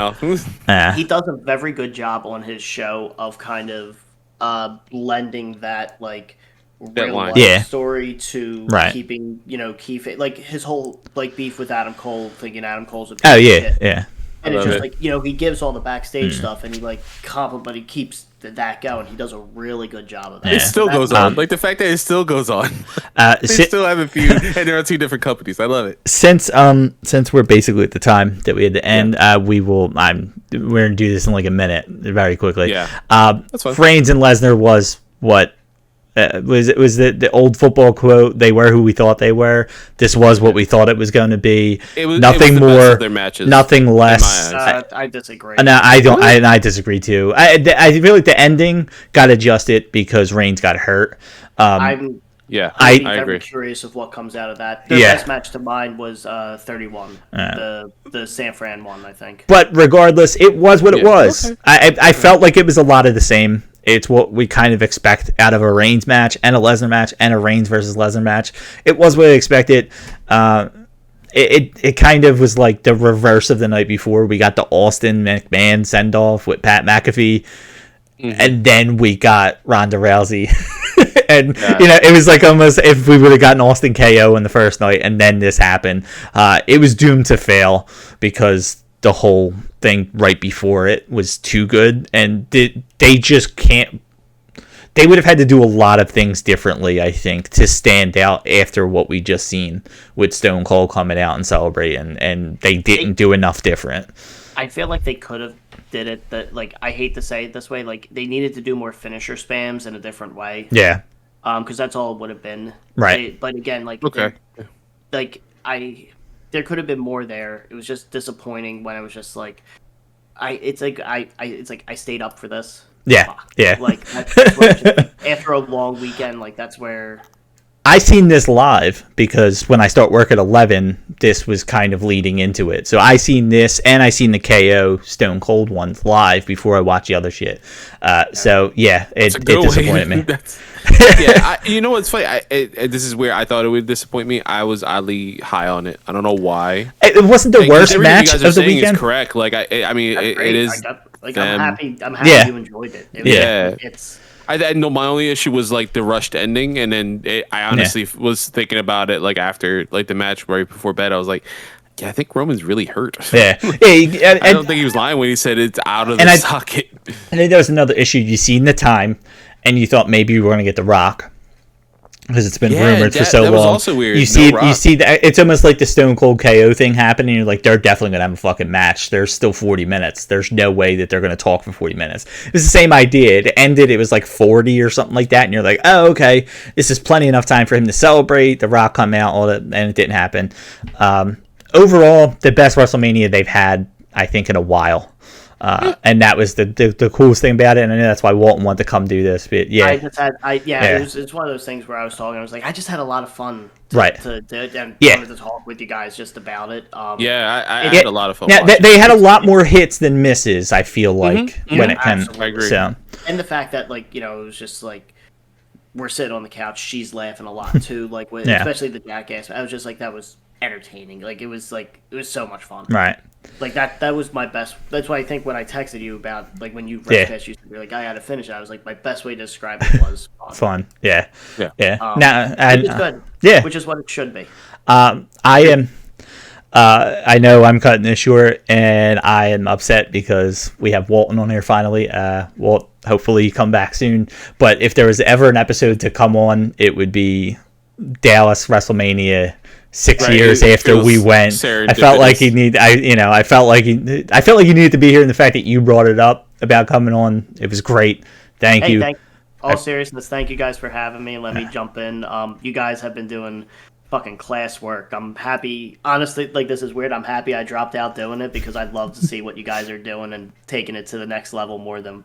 He does a very good job on his show of kind of blending that like real life story to keeping keyfabe, like his whole like beef with Adam Cole, thinking Adam Cole's a piece of shit. And it's just like he gives all the backstage stuff, and he like but he keeps that going. He does a really good job of that. It still goes on. Like the fact that it still goes on. They still have a feud, and they're on two different companies. I love it. Since we're basically at the time that we had to end, we're gonna do this in like a minute, very quickly. Yeah, that's fine. Reigns and Lesnar was what. Was the old football quote? They were who we thought they were. This was what we thought it was going to be. Nothing more. Their matches, nothing less. I disagree. No, I don't. I disagree too. I feel like the ending got adjusted because Reigns got hurt. I'm very curious of what comes out of that. Their best match to mine was 31, the San Fran one, I think. But regardless, it was what it was. Okay. I felt like it was a lot of the same. It's what we kind of expect out of a Reigns match and a Lesnar match and a Reigns versus Lesnar match. It was what I expected. It kind of was like the reverse of the night before. We got the Austin McMahon send-off with Pat McAfee, and then we got Ronda Rousey. And it was like almost if we would have gotten Austin KO in the first night and then this happened. It was doomed to fail because the whole thing right before it was too good, and they just can't. They would have had to do a lot of things differently, I think, to stand out after what we just seen with Stone Cold coming out and celebrating, and they didn't do enough different. I feel like they could have did it that, like, I hate to say it this way, like they needed to do more finisher spams in a different way. Yeah. Because that's all it would have been. Right. But again, like, there could have been more there. It was just disappointing when I was just like, I stayed up for this. Yeah. Fuck. Yeah. Like that's where after a long weekend, like that's where. I seen this live because when I start work at 11, this was kind of leading into it. So I seen this and I seen the KO Stone Cold ones live before I watched the other shit. So yeah, it disappointed me. You know what's funny? This is where I thought it would disappoint me. I was oddly high on it. I don't know why. It wasn't the worst match of the weekend. Is correct. Like I mean, it is. I'm happy. I'm happy you enjoyed it. It's. I know my only issue was like the rushed ending, and then I honestly was thinking about it like after like the match right before bed. I was like, yeah, I think Roman's really hurt. Yeah, I don't think he was lying when he said it's out of the socket. And then there was another issue. You seen the time, and you thought maybe we were going to get The Rock because it's been rumored for so long. That was also weird. You see that it's almost like the Stone Cold KO thing happening. You're like, they're definitely going to have a fucking match. There's still 40 minutes. There's no way that they're going to talk for 40 minutes. It was the same idea. It ended. It was like 40 or something like that. And you're like, oh, okay. This is plenty enough time for him to celebrate. The Rock come out, all that, and it didn't happen. Overall, the best WrestleMania they've had, I think, in a while. And that was the coolest thing about it, and I know that's why Walton wanted to come do this. But yeah, it's one of those things where I was talking. I was like, I just had a lot of fun, to talk with you guys just about it. I had a lot of fun. Yeah, they had a lot more hits than misses. I feel like when it comes. I agree. So. And the fact that it was just like we're sitting on the couch, she's laughing a lot too, like especially the jackass. I was just like that was entertaining. It was so much fun. Right. Like that was my best. That's why I think when I texted you about when you read this, you said you're like I had to finish it. I was like my best way to describe it was fun. Yeah. Now, which is good. Yeah, which is what it should be. I I know I'm cutting this short, and I am upset because we have Walton on here finally. Walt, hopefully come back soon. But if there was ever an episode to come on, it would be Dallas WrestleMania 6 years after we went. I felt like he needed. I felt like he needed to be here. And the fact that you brought it up about coming on, it was great. Thank you. All seriousness, thank you guys for having me. Let me jump in. You guys have been doing fucking class work. I'm happy. Honestly, like, this is weird. I'm happy I dropped out doing it because I'd love to see what you guys are doing and taking it to the next level more than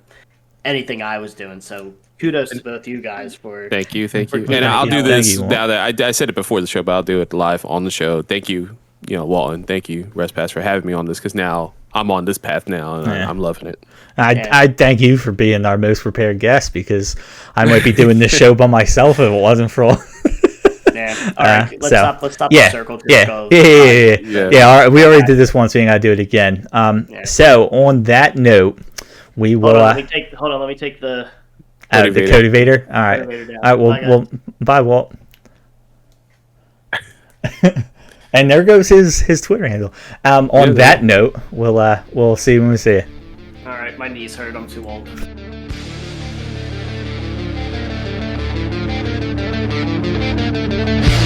anything I was doing. So kudos to both you guys for. Thank you. And I'll do this now that I said it before the show, but I'll do it live on the show. Thank you, Walton. Thank you, ResPass, for having me on this, because now I'm on this path now, and I'm loving it. I thank you for being our most prepared guest, because I might be doing this show by myself if it wasn't for all. Yeah. All right. Let's stop the circle. Yeah. All right. We already did this once. We ain't gotta do it again. So on that note, we will. Hold on. Let me take the. The Cody Vader. All right. All right. Well. Bye, Walt. And there goes his Twitter handle. On that note, we'll see you when we see you. All right. My knees hurt. I'm too old. We'll be right back.